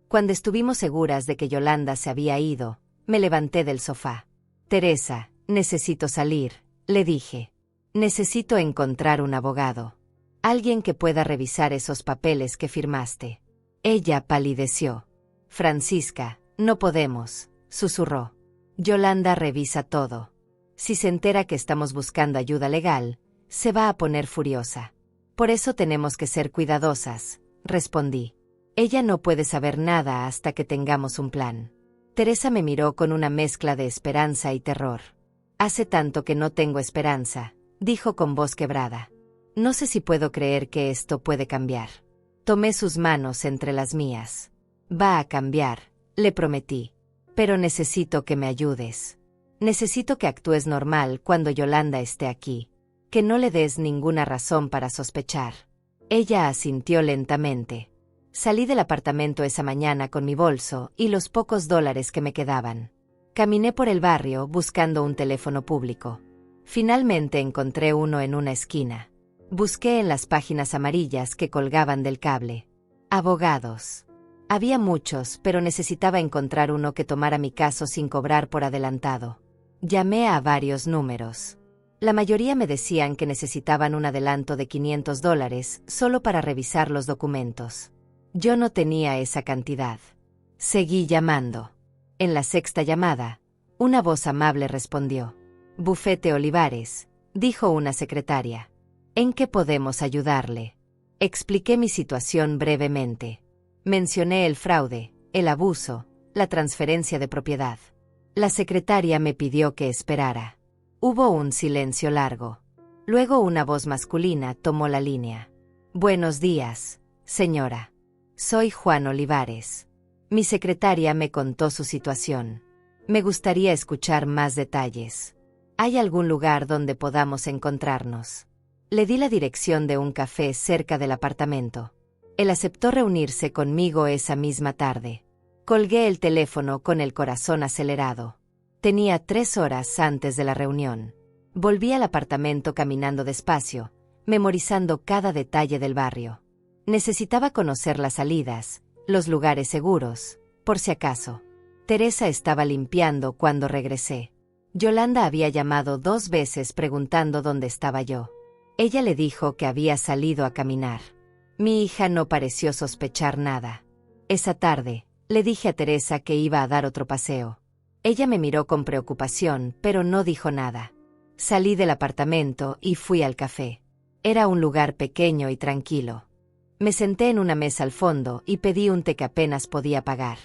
Cuando estuvimos seguras de que Yolanda se había ido, me levanté del sofá. Teresa, necesito salir, le dije. Necesito encontrar un abogado. Alguien que pueda revisar esos papeles que firmaste. Ella palideció. Francisca, no podemos, susurró. Yolanda revisa todo. Si se entera que estamos buscando ayuda legal, se va a poner furiosa. Por eso tenemos que ser cuidadosas, respondí. Ella no puede saber nada hasta que tengamos un plan. Teresa me miró con una mezcla de esperanza y terror. Hace tanto que no tengo esperanza, dijo con voz quebrada. No sé si puedo creer que esto puede cambiar. Tomé sus manos entre las mías. Va a cambiar, le prometí. Pero necesito que me ayudes. Necesito que actúes normal cuando Yolanda esté aquí. Que no le des ninguna razón para sospechar. Ella asintió lentamente. Salí del apartamento esa mañana con mi bolso y los pocos dólares que me quedaban. Caminé por el barrio buscando un teléfono público. Finalmente encontré uno en una esquina. Busqué en las páginas amarillas que colgaban del cable. Abogados. Había muchos, pero necesitaba encontrar uno que tomara mi caso sin cobrar por adelantado. Llamé a varios números. La mayoría me decían que necesitaban un adelanto de $500 solo para revisar los documentos. Yo no tenía esa cantidad. Seguí llamando. En la sexta llamada, una voz amable respondió. Bufete Olivares, dijo una secretaria. ¿En qué podemos ayudarle? Expliqué mi situación brevemente. Mencioné el fraude, el abuso, la transferencia de propiedad. La secretaria me pidió que esperara. Hubo un silencio largo. Luego una voz masculina tomó la línea. Buenos días, señora. Soy Juan Olivares. Mi secretaria me contó su situación. Me gustaría escuchar más detalles. ¿Hay algún lugar donde podamos encontrarnos? Le di la dirección de un café cerca del apartamento. Él aceptó reunirse conmigo esa misma tarde. Colgué el teléfono con el corazón acelerado. Tenía 3 horas antes de la reunión. Volví al apartamento caminando despacio, memorizando cada detalle del barrio. Necesitaba conocer las salidas, los lugares seguros, por si acaso. Teresa estaba limpiando cuando regresé. Yolanda había llamado 2 veces preguntando dónde estaba yo. Ella le dijo que había salido a caminar. Mi hija no pareció sospechar nada. Esa tarde, le dije a Teresa que iba a dar otro paseo. Ella me miró con preocupación, pero no dijo nada. Salí del apartamento y fui al café. Era un lugar pequeño y tranquilo. Me senté en una mesa al fondo y pedí un té que apenas podía pagar.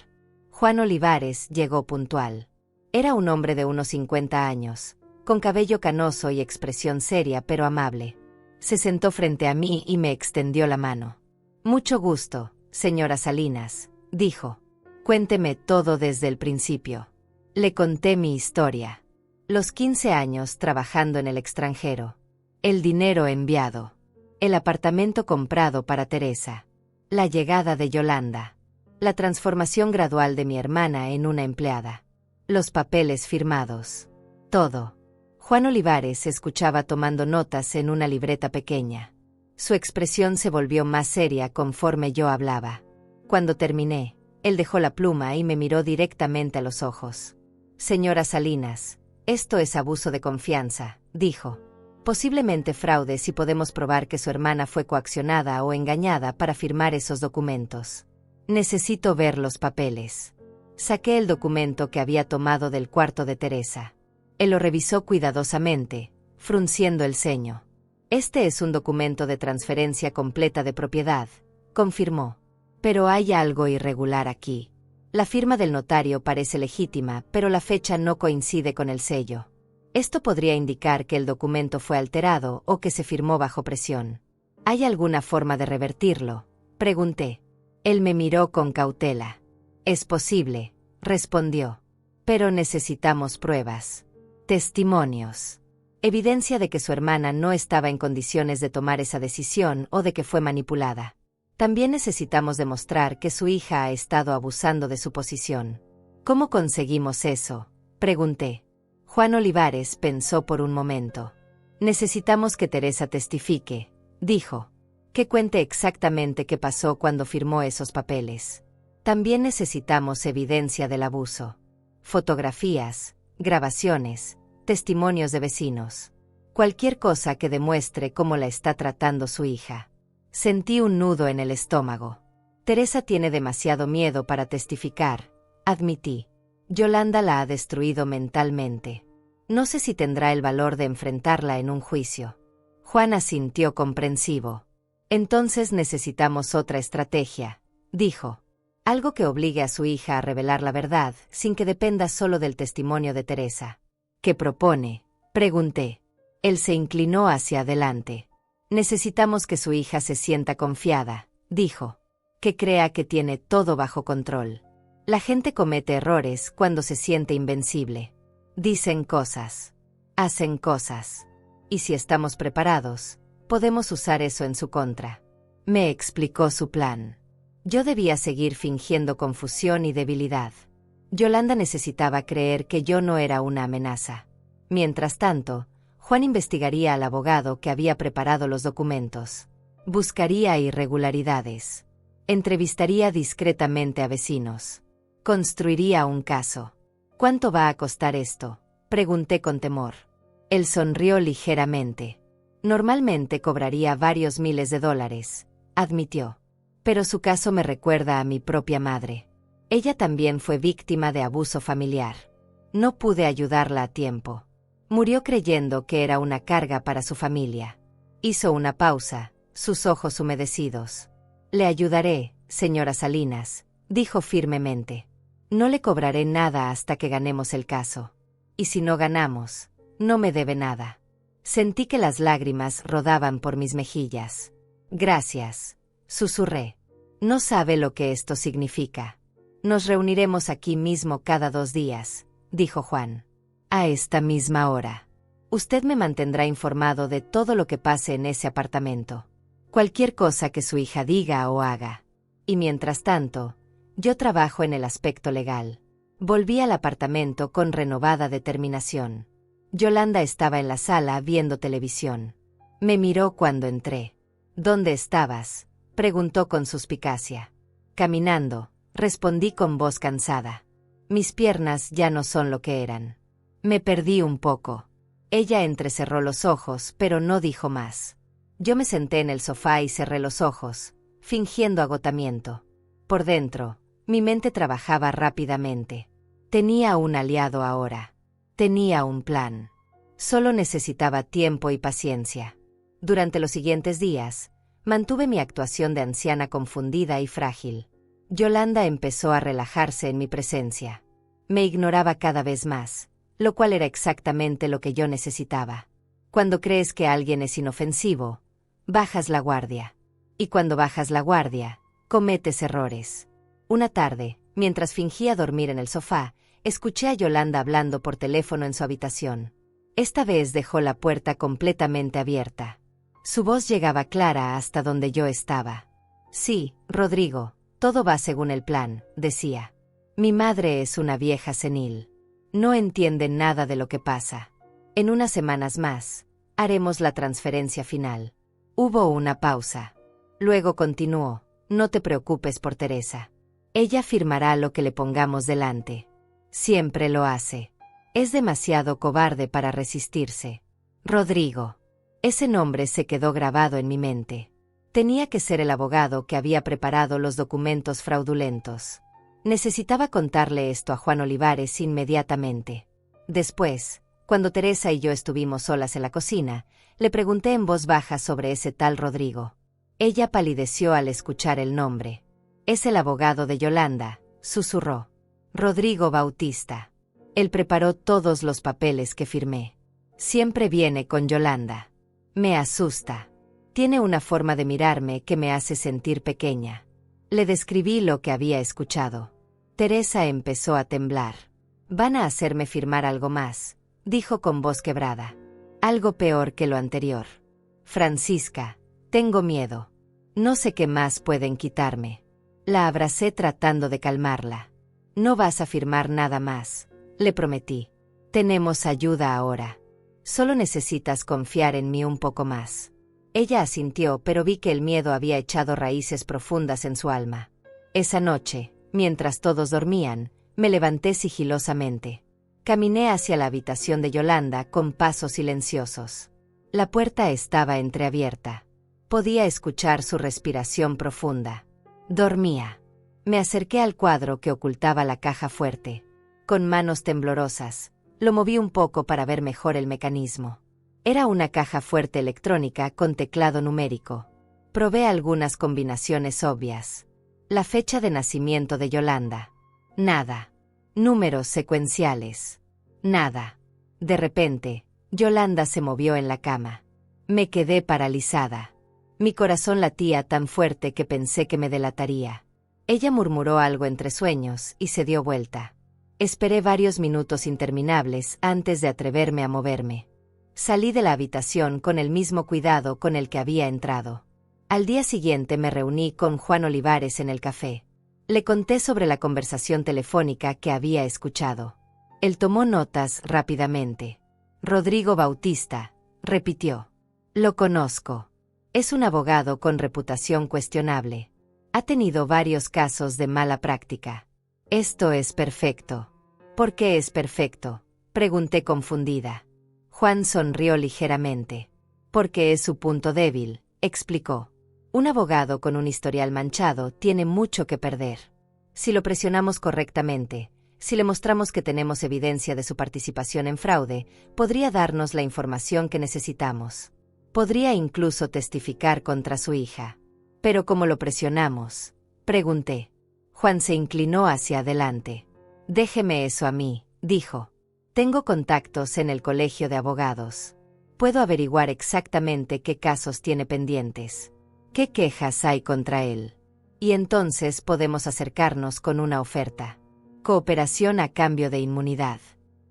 Juan Olivares llegó puntual. Era un hombre de unos 50 años, con cabello canoso y expresión seria pero amable. Se sentó frente a mí y me extendió la mano. Mucho gusto, señora Salinas, dijo. Cuénteme todo desde el principio. Le conté mi historia. Los 15 años trabajando en el extranjero. El dinero enviado. El apartamento comprado para Teresa. La llegada de Yolanda. La transformación gradual de mi hermana en una empleada. Los papeles firmados. Todo. Juan Olivares escuchaba tomando notas en una libreta pequeña. Su expresión se volvió más seria conforme yo hablaba. Cuando terminé, él dejó la pluma y me miró directamente a los ojos. Señora Salinas, esto es abuso de confianza, dijo. Posiblemente fraude si podemos probar que su hermana fue coaccionada o engañada para firmar esos documentos. Necesito ver los papeles. Saqué el documento que había tomado del cuarto de Teresa. Él lo revisó cuidadosamente, frunciendo el ceño. Este es un documento de transferencia completa de propiedad, confirmó. Pero hay algo irregular aquí. La firma del notario parece legítima, pero la fecha no coincide con el sello. Esto podría indicar que el documento fue alterado o que se firmó bajo presión. ¿Hay alguna forma de revertirlo?, pregunté. Él me miró con cautela. Es posible, respondió. Pero necesitamos pruebas. Testimonios. Evidencia de que su hermana no estaba en condiciones de tomar esa decisión o de que fue manipulada. También necesitamos demostrar que su hija ha estado abusando de su posición. ¿Cómo conseguimos eso?, pregunté. Juan Olivares pensó por un momento. Necesitamos que Teresa testifique, dijo. Que cuente exactamente qué pasó cuando firmó esos papeles. También necesitamos evidencia del abuso. Fotografías, grabaciones, testimonios de vecinos. Cualquier cosa que demuestre cómo la está tratando su hija. Sentí un nudo en el estómago. Teresa tiene demasiado miedo para testificar, admití. Yolanda la ha destruido mentalmente. No sé si tendrá el valor de enfrentarla en un juicio. Juan asintió comprensivo. Entonces necesitamos otra estrategia, dijo. Algo que obligue a su hija a revelar la verdad, sin que dependa solo del testimonio de Teresa. ¿Qué propone?, pregunté. Él se inclinó hacia adelante. Necesitamos que su hija se sienta confiada, dijo. Que crea que tiene todo bajo control. La gente comete errores cuando se siente invencible. Dicen cosas. Hacen cosas. Y si estamos preparados, podemos usar eso en su contra. Me explicó su plan. Yo debía seguir fingiendo confusión y debilidad. Yolanda necesitaba creer que yo no era una amenaza. Mientras tanto, Juan investigaría al abogado que había preparado los documentos. Buscaría irregularidades. Entrevistaría discretamente a vecinos. Construiría un caso. ¿Cuánto va a costar esto?, pregunté con temor. Él sonrió ligeramente. Normalmente cobraría varios miles de dólares, admitió. Pero su caso me recuerda a mi propia madre. Ella también fue víctima de abuso familiar. No pude ayudarla a tiempo. Murió creyendo que era una carga para su familia. Hizo una pausa, sus ojos humedecidos. Le ayudaré, señora Salinas, dijo firmemente. No le cobraré nada hasta que ganemos el caso. Y si no ganamos, no me debe nada. Sentí que las lágrimas rodaban por mis mejillas. Gracias, susurré. No sabe lo que esto significa. Nos reuniremos aquí mismo cada 2 días, dijo Juan. A esta misma hora. Usted me mantendrá informado de todo lo que pase en ese apartamento. Cualquier cosa que su hija diga o haga. Y mientras tanto, yo trabajo en el aspecto legal. Volví al apartamento con renovada determinación. Yolanda estaba en la sala viendo televisión. Me miró cuando entré. ¿Dónde estabas?, preguntó con suspicacia. Caminando, respondí con voz cansada. Mis piernas ya no son lo que eran. Me perdí un poco. Ella entrecerró los ojos, pero no dijo más. Yo me senté en el sofá y cerré los ojos, fingiendo agotamiento. Por dentro, mi mente trabajaba rápidamente. Tenía un aliado ahora. Tenía un plan. Solo necesitaba tiempo y paciencia. Durante los siguientes días, mantuve mi actuación de anciana confundida y frágil. Yolanda empezó a relajarse en mi presencia. Me ignoraba cada vez más, lo cual era exactamente lo que yo necesitaba. Cuando crees que alguien es inofensivo, bajas la guardia. Y cuando bajas la guardia, cometes errores. Una tarde, mientras fingía dormir en el sofá, escuché a Yolanda hablando por teléfono en su habitación. Esta vez dejó la puerta completamente abierta. Su voz llegaba clara hasta donde yo estaba. Sí, Rodrigo, todo va según el plan, decía. Mi madre es una vieja senil. No entiende nada de lo que pasa. En unas semanas más, haremos la transferencia final. Hubo una pausa. Luego continuó: no te preocupes por Teresa. Ella firmará lo que le pongamos delante. Siempre lo hace. Es demasiado cobarde para resistirse. Rodrigo. Ese nombre se quedó grabado en mi mente. Tenía que ser el abogado que había preparado los documentos fraudulentos. Necesitaba contarle esto a Juan Olivares inmediatamente. Después, cuando Teresa y yo estuvimos solas en la cocina, le pregunté en voz baja sobre ese tal Rodrigo. Ella palideció al escuchar el nombre. Es el abogado de Yolanda, susurró. Rodrigo Bautista. Él preparó todos los papeles que firmé. Siempre viene con Yolanda. Me asusta. Tiene una forma de mirarme que me hace sentir pequeña. Le describí lo que había escuchado. Teresa empezó a temblar. Van a hacerme firmar algo más, dijo con voz quebrada. Algo peor que lo anterior. Francisca, tengo miedo. No sé qué más pueden quitarme. La abracé tratando de calmarla. No vas a firmar nada más, le prometí. Tenemos ayuda ahora. Solo necesitas confiar en mí un poco más. Ella asintió, pero vi que el miedo había echado raíces profundas en su alma. Esa noche, mientras todos dormían, me levanté sigilosamente. Caminé hacia la habitación de Yolanda con pasos silenciosos. La puerta estaba entreabierta. Podía escuchar su respiración profunda. Dormía. Me acerqué al cuadro que ocultaba la caja fuerte. Con manos temblorosas, lo moví un poco para ver mejor el mecanismo. Era una caja fuerte electrónica con teclado numérico. Probé algunas combinaciones obvias. La fecha de nacimiento de Yolanda. Nada. Números secuenciales. Nada. De repente, Yolanda se movió en la cama. Me quedé paralizada. Mi corazón latía tan fuerte que pensé que me delataría. Ella murmuró algo entre sueños y se dio vuelta. Esperé varios minutos interminables antes de atreverme a moverme. Salí de la habitación con el mismo cuidado con el que había entrado. Al día siguiente me reuní con Juan Olivares en el café. Le conté sobre la conversación telefónica que había escuchado. Él tomó notas rápidamente. Rodrigo Bautista, repitió. Lo conozco. Es un abogado con reputación cuestionable. Ha tenido varios casos de mala práctica. Esto es perfecto. ¿Por qué es perfecto?, pregunté confundida. Juan sonrió ligeramente. Porque es su punto débil, explicó. Un abogado con un historial manchado tiene mucho que perder. Si lo presionamos correctamente, si le mostramos que tenemos evidencia de su participación en fraude, podría darnos la información que necesitamos. Podría incluso testificar contra su hija. ¿Pero cómo lo presionamos?, pregunté. Juan se inclinó hacia adelante. Déjeme eso a mí, dijo. Tengo contactos en el colegio de abogados. Puedo averiguar exactamente qué casos tiene pendientes, qué quejas hay contra él. Y entonces podemos acercarnos con una oferta. Cooperación a cambio de inmunidad.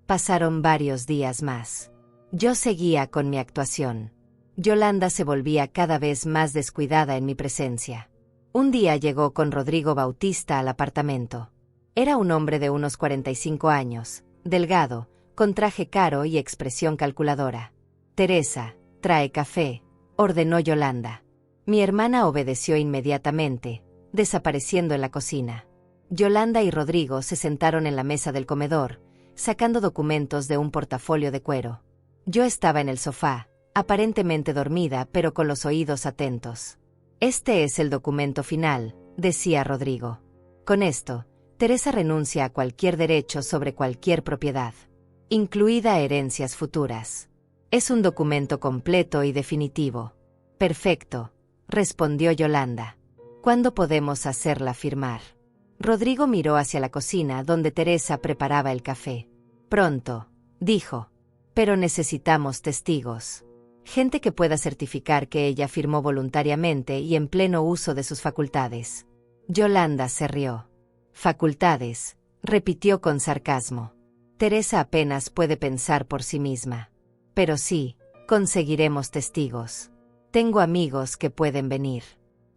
Pasaron varios días más. Yo seguía con mi actuación. Yolanda se volvía cada vez más descuidada en mi presencia. Un día llegó con Rodrigo Bautista al apartamento. Era un hombre de unos 45 años, delgado, con traje caro y expresión calculadora. Teresa, trae café, ordenó Yolanda. Mi hermana obedeció inmediatamente, desapareciendo en la cocina. Yolanda y Rodrigo se sentaron en la mesa del comedor, sacando documentos de un portafolio de cuero. Yo estaba en el sofá, aparentemente dormida pero con los oídos atentos. Este es el documento final, decía Rodrigo. Con esto, Teresa renuncia a cualquier derecho sobre cualquier propiedad, incluida herencias futuras. Es un documento completo y definitivo. Perfecto, respondió Yolanda. ¿Cuándo podemos hacerla firmar? Rodrigo miró hacia la cocina donde Teresa preparaba el café. Pronto, dijo. Pero necesitamos testigos. Gente que pueda certificar que ella firmó voluntariamente y en pleno uso de sus facultades. Yolanda se rió. Facultades, repitió con sarcasmo. Teresa apenas puede pensar por sí misma. Pero sí, conseguiremos testigos. Tengo amigos que pueden venir.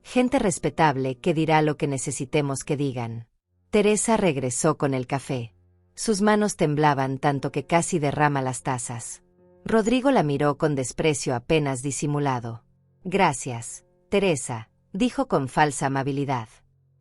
Gente respetable que dirá lo que necesitemos que digan. Teresa regresó con el café. Sus manos temblaban tanto que casi derrama las tazas. Rodrigo la miró con desprecio apenas disimulado. Gracias, Teresa, dijo con falsa amabilidad.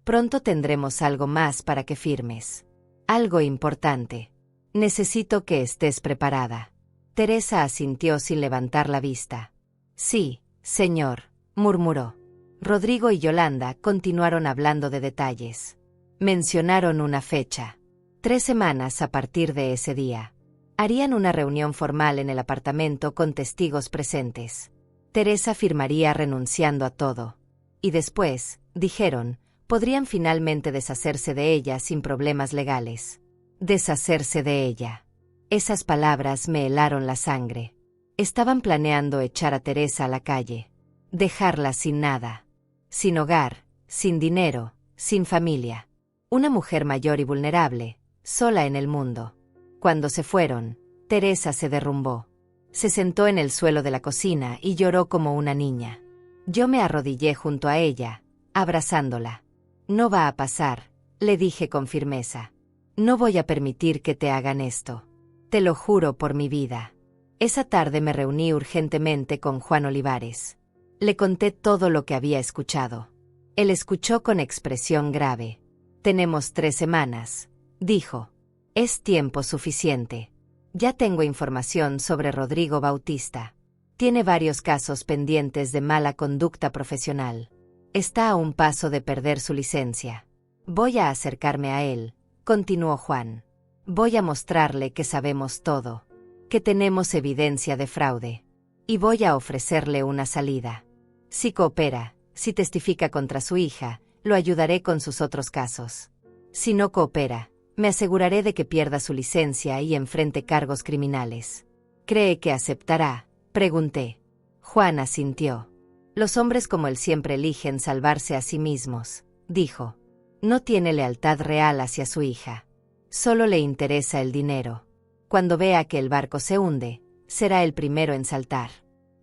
Pronto tendremos algo más para que firmes. Algo importante. Necesito que estés preparada. Teresa asintió sin levantar la vista. Sí, señor, murmuró. Rodrigo y Yolanda continuaron hablando de detalles. Mencionaron una fecha. 3 semanas a partir de ese día. Harían una reunión formal en el apartamento con testigos presentes. Teresa firmaría renunciando a todo. Y después, dijeron, podrían finalmente deshacerse de ella sin problemas legales. Deshacerse de ella. Esas palabras me helaron la sangre. Estaban planeando echar a Teresa a la calle. Dejarla sin nada. Sin hogar, sin dinero, sin familia. Una mujer mayor y vulnerable, sola en el mundo. Cuando se fueron, Teresa se derrumbó. Se sentó en el suelo de la cocina y lloró como una niña. Yo me arrodillé junto a ella, abrazándola. No va a pasar, le dije con firmeza. No voy a permitir que te hagan esto. Te lo juro por mi vida. Esa tarde me reuní urgentemente con Juan Olivares. Le conté todo lo que había escuchado. Él escuchó con expresión grave. Tenemos 3 semanas, dijo. Es tiempo suficiente. Ya tengo información sobre Rodrigo Bautista. Tiene varios casos pendientes de mala conducta profesional. Está a un paso de perder su licencia. Voy a acercarme a él, continuó Juan. Voy a mostrarle que sabemos todo, que tenemos evidencia de fraude. Y voy a ofrecerle una salida. Si coopera, si testifica contra su hija, lo ayudaré con sus otros casos. Si no coopera, me aseguraré de que pierda su licencia y enfrente cargos criminales. ¿Cree que aceptará?, pregunté. Juan asintió. Los hombres como él siempre eligen salvarse a sí mismos, dijo. No tiene lealtad real hacia su hija. Solo le interesa el dinero. Cuando vea que el barco se hunde, será el primero en saltar.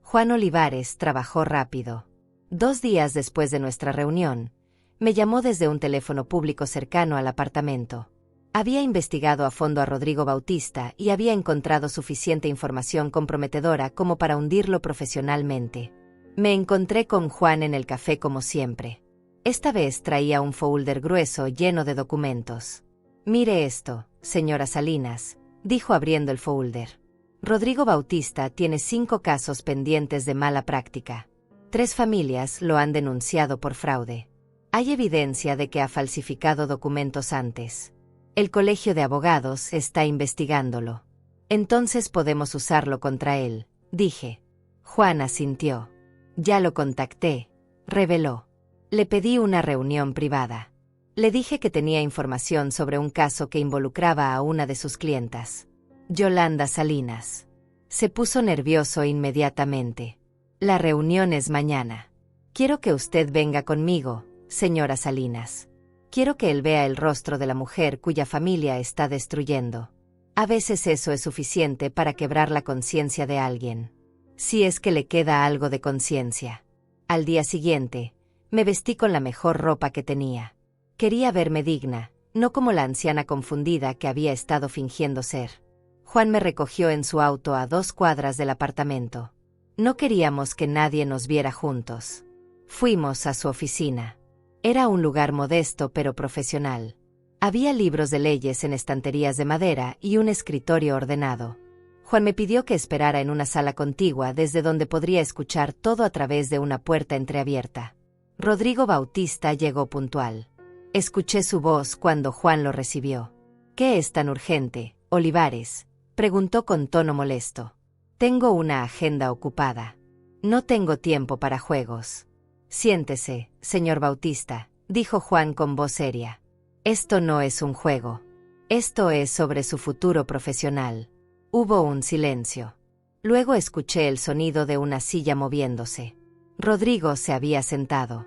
Juan Olivares trabajó rápido. 2 días después de nuestra reunión, me llamó desde un teléfono público cercano al apartamento. Había investigado a fondo a Rodrigo Bautista y había encontrado suficiente información comprometedora como para hundirlo profesionalmente. Me encontré con Juan en el café como siempre. Esta vez traía un folder grueso lleno de documentos. Mire esto, señora Salinas, dijo abriendo el folder. Rodrigo Bautista tiene 5 casos pendientes de mala práctica. 3 familias lo han denunciado por fraude. Hay evidencia de que ha falsificado documentos antes. El Colegio de Abogados está investigándolo. Entonces podemos usarlo contra él, dije. Juan asintió. Ya lo contacté, reveló. Le pedí una reunión privada. Le dije que tenía información sobre un caso que involucraba a una de sus clientas, Yolanda Salinas. Se puso nervioso inmediatamente. La reunión es mañana. Quiero que usted venga conmigo, señora Salinas. Quiero que él vea el rostro de la mujer cuya familia está destruyendo. A veces eso es suficiente para quebrar la conciencia de alguien. Si es que le queda algo de conciencia. Al día siguiente, me vestí con la mejor ropa que tenía. Quería verme digna, no como la anciana confundida que había estado fingiendo ser. Juan me recogió en su auto a 2 cuadras del apartamento. No queríamos que nadie nos viera juntos. Fuimos a su oficina. Era un lugar modesto pero profesional. Había libros de leyes en estanterías de madera y un escritorio ordenado. Juan me pidió que esperara en una sala contigua desde donde podría escuchar todo a través de una puerta entreabierta. Rodrigo Bautista llegó puntual. Escuché su voz cuando Juan lo recibió. ¿Qué es tan urgente, Olivares?, preguntó con tono molesto. Tengo una agenda ocupada. No tengo tiempo para juegos. Siéntese, señor Bautista, dijo Juan con voz seria. Esto no es un juego. Esto es sobre su futuro profesional. Hubo un silencio. Luego escuché el sonido de una silla moviéndose. Rodrigo se había sentado.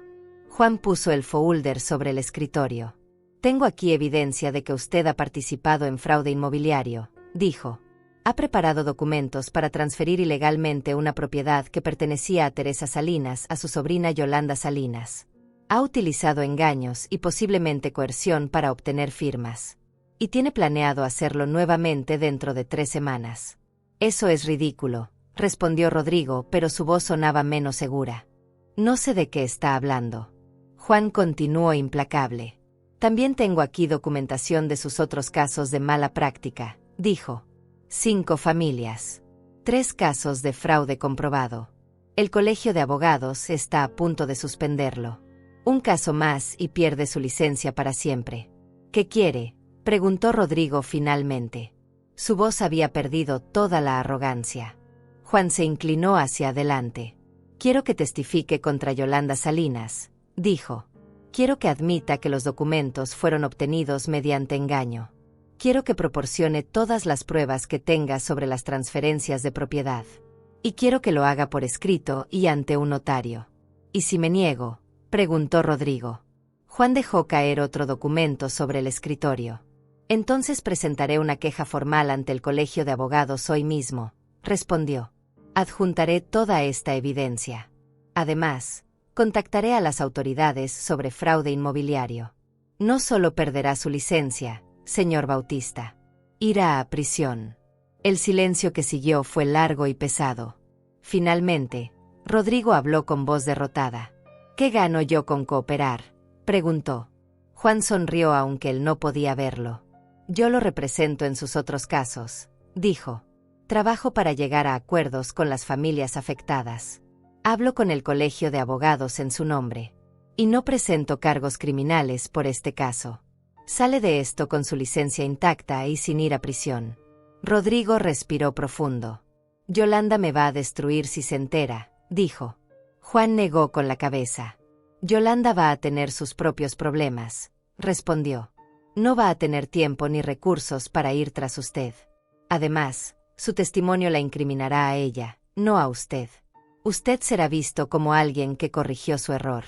Juan puso el folder sobre el escritorio. Tengo aquí evidencia de que usted ha participado en fraude inmobiliario, dijo. Ha preparado documentos para transferir ilegalmente una propiedad que pertenecía a Teresa Salinas a su sobrina Yolanda Salinas. Ha utilizado engaños y posiblemente coerción para obtener firmas. Y tiene planeado hacerlo nuevamente dentro de 3 semanas. Eso es ridículo, respondió Rodrigo, pero su voz sonaba menos segura. No sé de qué está hablando. Juan continuó implacable. También tengo aquí documentación de sus otros casos de mala práctica, dijo. 5 familias. 3 casos de fraude comprobado. El colegio de abogados está a punto de suspenderlo. Un caso más y pierde su licencia para siempre. ¿Qué quiere?, preguntó Rodrigo finalmente. Su voz había perdido toda la arrogancia. Juan se inclinó hacia adelante. Quiero que testifique contra Yolanda Salinas, dijo. Quiero que admita que los documentos fueron obtenidos mediante engaño. Quiero que proporcione todas las pruebas que tenga sobre las transferencias de propiedad. Y quiero que lo haga por escrito y ante un notario. ¿Y si me niego?, preguntó Rodrigo. Juan dejó caer otro documento sobre el escritorio. Entonces presentaré una queja formal ante el Colegio de Abogados hoy mismo, respondió. Adjuntaré toda esta evidencia. Además, contactaré a las autoridades sobre fraude inmobiliario. No solo perderá su licencia, señor Bautista. Irá a prisión. El silencio que siguió fue largo y pesado. Finalmente, Rodrigo habló con voz derrotada. ¿Qué gano yo con cooperar?, preguntó. Juan sonrió aunque él no podía verlo. Yo lo represento en sus otros casos, dijo. Trabajo para llegar a acuerdos con las familias afectadas. Hablo con el Colegio de Abogados en su nombre. Y no presento cargos criminales por este caso. Sale de esto con su licencia intacta y sin ir a prisión. Rodrigo respiró profundo. Yolanda me va a destruir si se entera, dijo. Juan negó con la cabeza. Yolanda va a tener sus propios problemas, respondió. No va a tener tiempo ni recursos para ir tras usted. Además, su testimonio la incriminará a ella, no a usted. Usted será visto como alguien que corrigió su error.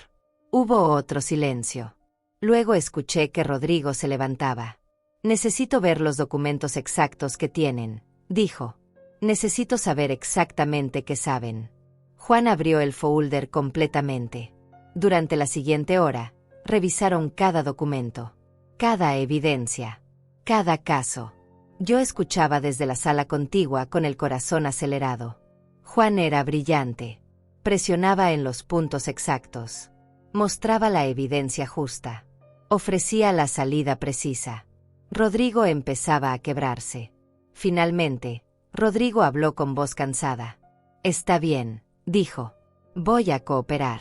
Hubo otro silencio. Luego escuché que Rodrigo se levantaba. Necesito ver los documentos exactos que tienen, dijo. Necesito saber exactamente qué saben. Juan abrió el folder completamente. Durante la siguiente hora, revisaron cada documento, cada evidencia, cada caso. Yo escuchaba desde la sala contigua con el corazón acelerado. Juan era brillante. Presionaba en los puntos exactos. Mostraba la evidencia justa. Ofrecía la salida precisa. Rodrigo empezaba a quebrarse. Finalmente, Rodrigo habló con voz cansada. Está bien, dijo. Voy a cooperar.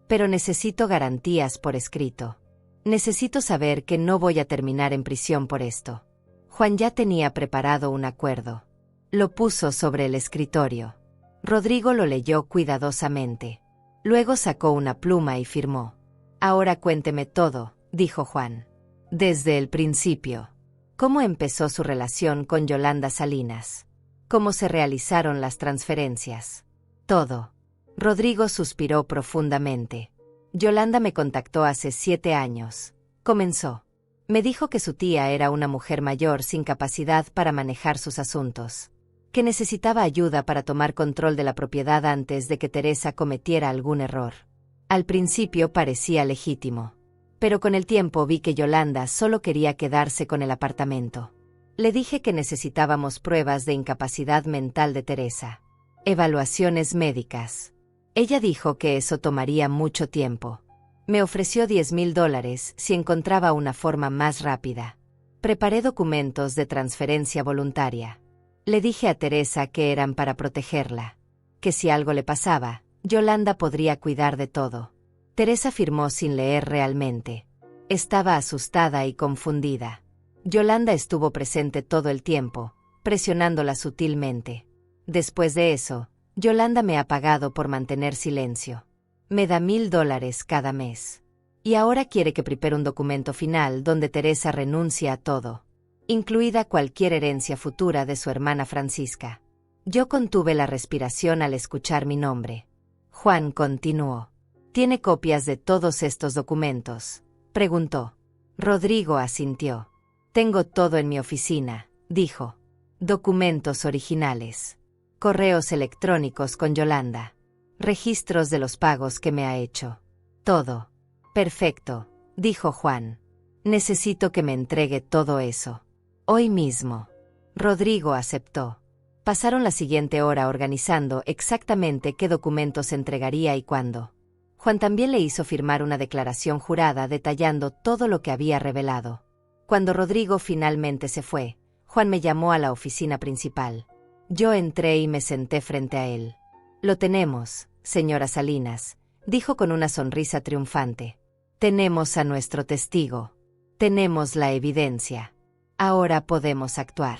Pero necesito garantías por escrito. Necesito saber que no voy a terminar en prisión por esto. Juan ya tenía preparado un acuerdo. Lo puso sobre el escritorio. Rodrigo lo leyó cuidadosamente. Luego sacó una pluma y firmó. Ahora cuénteme todo, dijo Juan. Desde el principio. ¿Cómo empezó su relación con Yolanda Salinas? ¿Cómo se realizaron las transferencias? Todo. Rodrigo suspiró profundamente. Yolanda me contactó hace 7 años. Comenzó. Me dijo que su tía era una mujer mayor sin capacidad para manejar sus asuntos. Que necesitaba ayuda para tomar control de la propiedad antes de que Teresa cometiera algún error. Al principio parecía legítimo. Pero con el tiempo vi que Yolanda solo quería quedarse con el apartamento. Le dije que necesitábamos pruebas de incapacidad mental de Teresa. Evaluaciones médicas. Ella dijo que eso tomaría mucho tiempo. Me ofreció $10,000 si encontraba una forma más rápida. Preparé documentos de transferencia voluntaria. Le dije a Teresa que eran para protegerla. Que si algo le pasaba, Yolanda podría cuidar de todo. Teresa firmó sin leer realmente. Estaba asustada y confundida. Yolanda estuvo presente todo el tiempo, presionándola sutilmente. Después de eso, Yolanda me ha pagado por mantener silencio. Me da $1,000 cada mes. Y ahora quiere que prepare un documento final donde Teresa renuncie a todo, incluida cualquier herencia futura de su hermana Francisca. Yo contuve la respiración al escuchar mi nombre. Juan continuó. ¿Tiene copias de todos estos documentos?, preguntó. Rodrigo asintió. Tengo todo en mi oficina, dijo. Documentos originales. Correos electrónicos con Yolanda. Registros de los pagos que me ha hecho. Todo. Perfecto, dijo Juan. Necesito que me entregue todo eso. Hoy mismo. Rodrigo aceptó. Pasaron la siguiente hora organizando exactamente qué documentos entregaría y cuándo. Juan también le hizo firmar una declaración jurada detallando todo lo que había revelado. Cuando Rodrigo finalmente se fue, Juan me llamó a la oficina principal. Yo entré y me senté frente a él. «Lo tenemos, señora Salinas», dijo con una sonrisa triunfante. «Tenemos a nuestro testigo. Tenemos la evidencia. Ahora podemos actuar».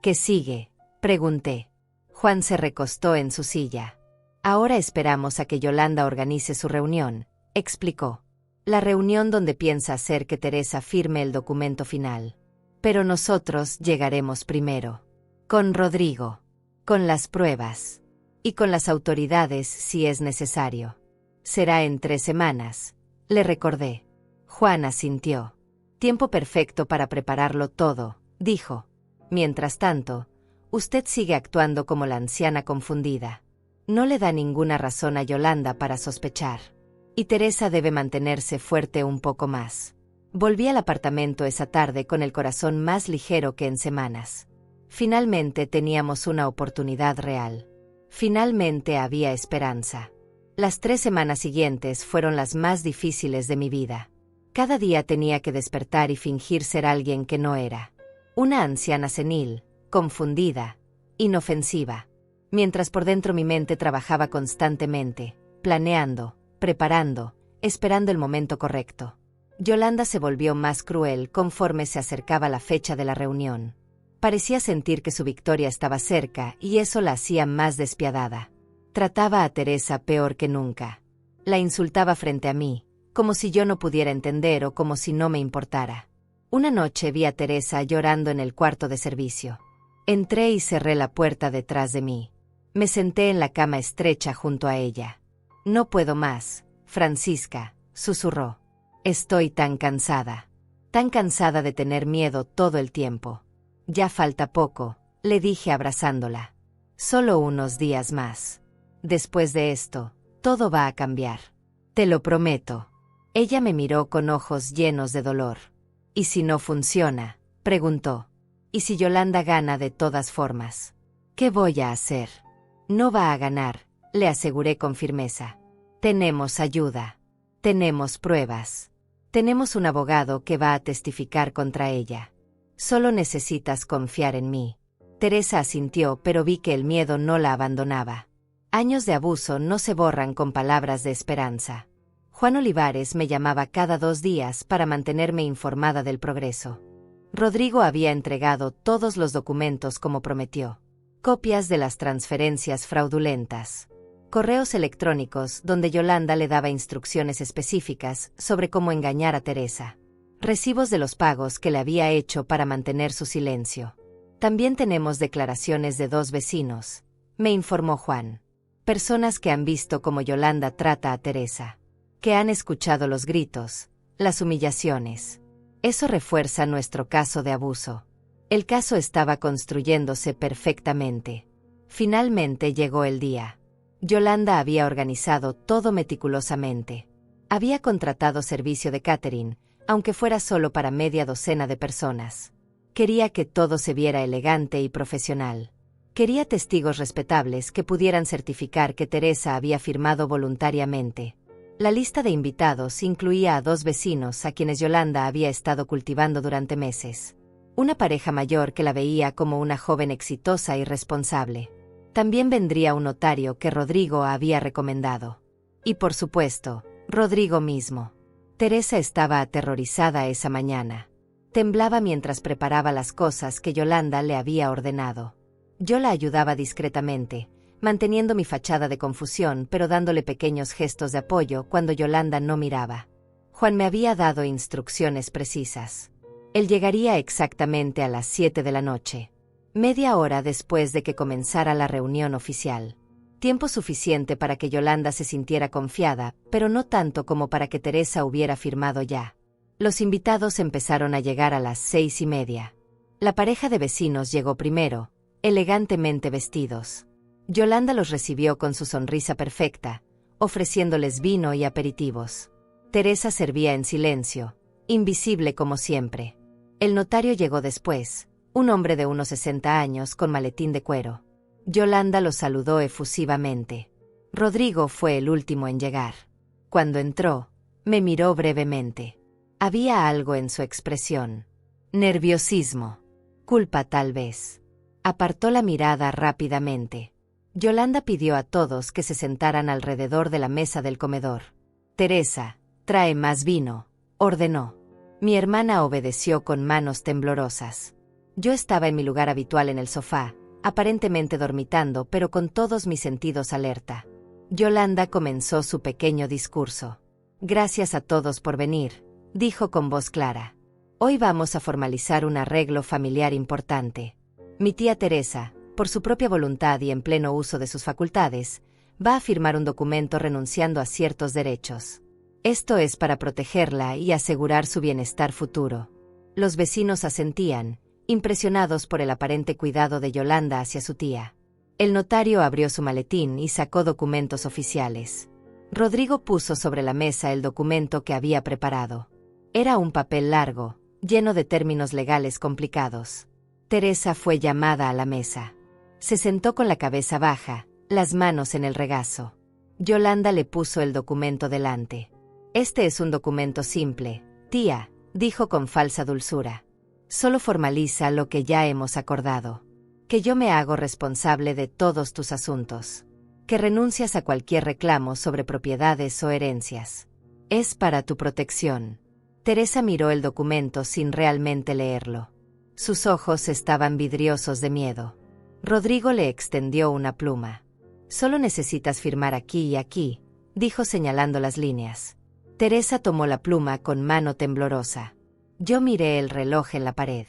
«¿Qué sigue?», pregunté. Juan se recostó en su silla. «Ahora esperamos a que Yolanda organice su reunión», explicó. «La reunión donde piensa hacer que Teresa firme el documento final. Pero nosotros llegaremos primero. Con Rodrigo. Con las pruebas. Y con las autoridades si es necesario. Será en 3 semanas», le recordé. Juan asintió. «Tiempo perfecto para prepararlo todo», dijo. «Mientras tanto, usted sigue actuando como la anciana confundida. No le da ninguna razón a Yolanda para sospechar. Y Teresa debe mantenerse fuerte un poco más». Volví al apartamento esa tarde con el corazón más ligero que en semanas. Finalmente teníamos una oportunidad real. Finalmente había esperanza. Las 3 semanas siguientes fueron las más difíciles de mi vida. Cada día tenía que despertar y fingir ser alguien que no era. Una anciana senil, confundida, inofensiva. Mientras por dentro mi mente trabajaba constantemente, planeando, preparando, esperando el momento correcto. Yolanda se volvió más cruel conforme se acercaba la fecha de la reunión. Parecía sentir que su victoria estaba cerca y eso la hacía más despiadada. Trataba a Teresa peor que nunca. La insultaba frente a mí, como si yo no pudiera entender o como si no me importara. Una noche vi a Teresa llorando en el cuarto de servicio. Entré y cerré la puerta detrás de mí. Me senté en la cama estrecha junto a ella. «No puedo más, Francisca», susurró. «Estoy tan cansada de tener miedo todo el tiempo». «Ya falta poco», le dije abrazándola. «Solo unos días más. Después de esto, todo va a cambiar. Te lo prometo». Ella me miró con ojos llenos de dolor. «¿Y si no funciona?», preguntó. «¿Y si Yolanda gana de todas formas? ¿Qué voy a hacer?». «No va a ganar», le aseguré con firmeza. «Tenemos ayuda. Tenemos pruebas. Tenemos un abogado que va a testificar contra ella. Solo necesitas confiar en mí». Teresa asintió, pero vi que el miedo no la abandonaba. Años de abuso no se borran con palabras de esperanza. Juan Olivares me llamaba cada 2 días para mantenerme informada del progreso. Rodrigo había entregado todos los documentos como prometió. Copias de las transferencias fraudulentas. Correos electrónicos donde Yolanda le daba instrucciones específicas sobre cómo engañar a Teresa. Recibos de los pagos que le había hecho para mantener su silencio. «También tenemos declaraciones de 2 vecinos», me informó Juan. «Personas que han visto cómo Yolanda trata a Teresa. Que han escuchado los gritos, las humillaciones. Eso refuerza nuestro caso de abuso». El caso estaba construyéndose perfectamente. Finalmente llegó el día. Yolanda había organizado todo meticulosamente. Había contratado servicio de catering, aunque fuera solo para media docena de personas. Quería que todo se viera elegante y profesional. Quería testigos respetables que pudieran certificar que Teresa había firmado voluntariamente. La lista de invitados incluía a 2 vecinos a quienes Yolanda había estado cultivando durante meses. Una pareja mayor que la veía como una joven exitosa y responsable. También vendría un notario que Rodrigo había recomendado. Y por supuesto, Rodrigo mismo. Teresa estaba aterrorizada esa mañana. Temblaba mientras preparaba las cosas que Yolanda le había ordenado. Yo la ayudaba discretamente, manteniendo mi fachada de confusión pero dándole pequeños gestos de apoyo cuando Yolanda no miraba. Juan me había dado instrucciones precisas. Él llegaría exactamente a las 7 de la noche, media hora después de que comenzara la reunión oficial. Tiempo suficiente para que Yolanda se sintiera confiada, pero no tanto como para que Teresa hubiera firmado ya. Los invitados empezaron a llegar a las 6:30. La pareja de vecinos llegó primero, elegantemente vestidos. Yolanda los recibió con su sonrisa perfecta, ofreciéndoles vino y aperitivos. Teresa servía en silencio, invisible como siempre. El notario llegó después, un hombre de unos 60 años con maletín de cuero. Yolanda lo saludó efusivamente. Rodrigo fue el último en llegar. Cuando entró, me miró brevemente. Había algo en su expresión. Nerviosismo. Culpa tal vez. Apartó la mirada rápidamente. Yolanda pidió a todos que se sentaran alrededor de la mesa del comedor. Teresa, trae más vino, ordenó. Mi hermana obedeció con manos temblorosas. Yo estaba en mi lugar habitual en el sofá, aparentemente dormitando, pero con todos mis sentidos alerta. Yolanda comenzó su pequeño discurso. Gracias a todos por venir, dijo con voz clara. Hoy vamos a formalizar un arreglo familiar importante. Mi tía Teresa, por su propia voluntad y en pleno uso de sus facultades, va a firmar un documento renunciando a ciertos derechos. Esto es para protegerla y asegurar su bienestar futuro. Los vecinos asentían, impresionados por el aparente cuidado de Yolanda hacia su tía. El notario abrió su maletín y sacó documentos oficiales. Rodrigo puso sobre la mesa el documento que había preparado. Era un papel largo, lleno de términos legales complicados. Teresa fue llamada a la mesa. Se sentó con la cabeza baja, las manos en el regazo. Yolanda le puso el documento delante. Este es un documento simple, tía, dijo con falsa dulzura. Solo formaliza lo que ya hemos acordado. Que yo me hago responsable de todos tus asuntos. Que renuncias a cualquier reclamo sobre propiedades o herencias. Es para tu protección. Teresa miró el documento sin realmente leerlo. Sus ojos estaban vidriosos de miedo. Rodrigo le extendió una pluma. Solo necesitas firmar aquí y aquí, dijo señalando las líneas. Teresa tomó la pluma con mano temblorosa. Yo miré el reloj en la pared.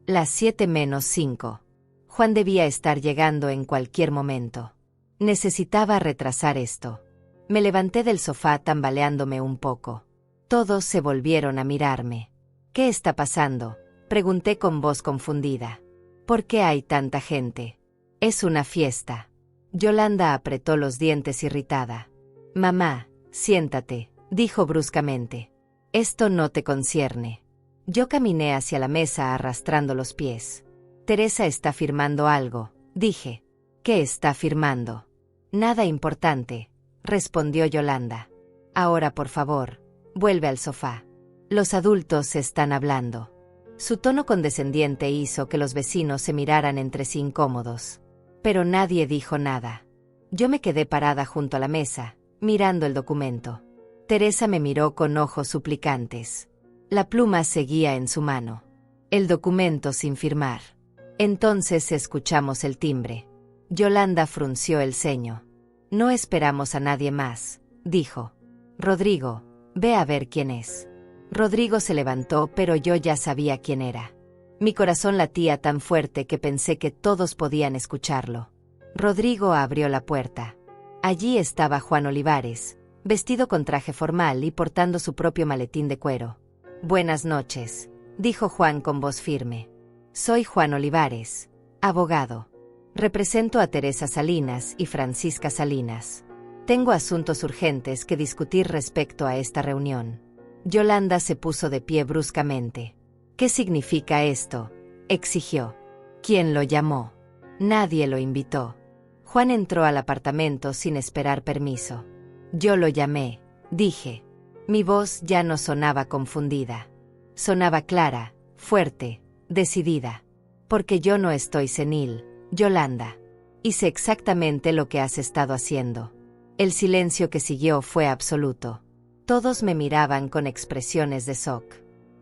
Las 7:05. Juan debía estar llegando en cualquier momento. Necesitaba retrasar esto. Me levanté del sofá tambaleándome un poco. Todos se volvieron a mirarme. ¿Qué está pasando?, pregunté con voz confundida. ¿Por qué hay tanta gente? Es una fiesta. Yolanda apretó los dientes irritada. Mamá, siéntate, dijo bruscamente. Esto no te concierne. Yo caminé hacia la mesa arrastrando los pies. Teresa está firmando algo, dije. ¿Qué está firmando? Nada importante, respondió Yolanda. Ahora, por favor, vuelve al sofá. Los adultos están hablando. Su tono condescendiente hizo que los vecinos se miraran entre sí incómodos. Pero nadie dijo nada. Yo me quedé parada junto a la mesa, mirando el documento. Teresa me miró con ojos suplicantes. La pluma seguía en su mano. El documento sin firmar. Entonces escuchamos el timbre. Yolanda frunció el ceño. No esperamos a nadie más, dijo. Rodrigo, ve a ver quién es. Rodrigo se levantó, pero yo ya sabía quién era. Mi corazón latía tan fuerte que pensé que todos podían escucharlo. Rodrigo abrió la puerta. Allí estaba Juan Olivares, vestido con traje formal y portando su propio maletín de cuero. Buenas noches, dijo Juan con voz firme. Soy Juan Olivares, abogado. Represento a Teresa Salinas y Francisca Salinas. Tengo asuntos urgentes que discutir respecto a esta reunión. Yolanda se puso de pie bruscamente. ¿Qué significa esto?, exigió. ¿Quién lo llamó? Nadie lo invitó. Juan entró al apartamento sin esperar permiso. Yo lo llamé, dije. Mi voz ya no sonaba confundida. Sonaba clara, fuerte, decidida. Porque yo no estoy senil, Yolanda. Hice exactamente lo que has estado haciendo. El silencio que siguió fue absoluto. Todos me miraban con expresiones de shock.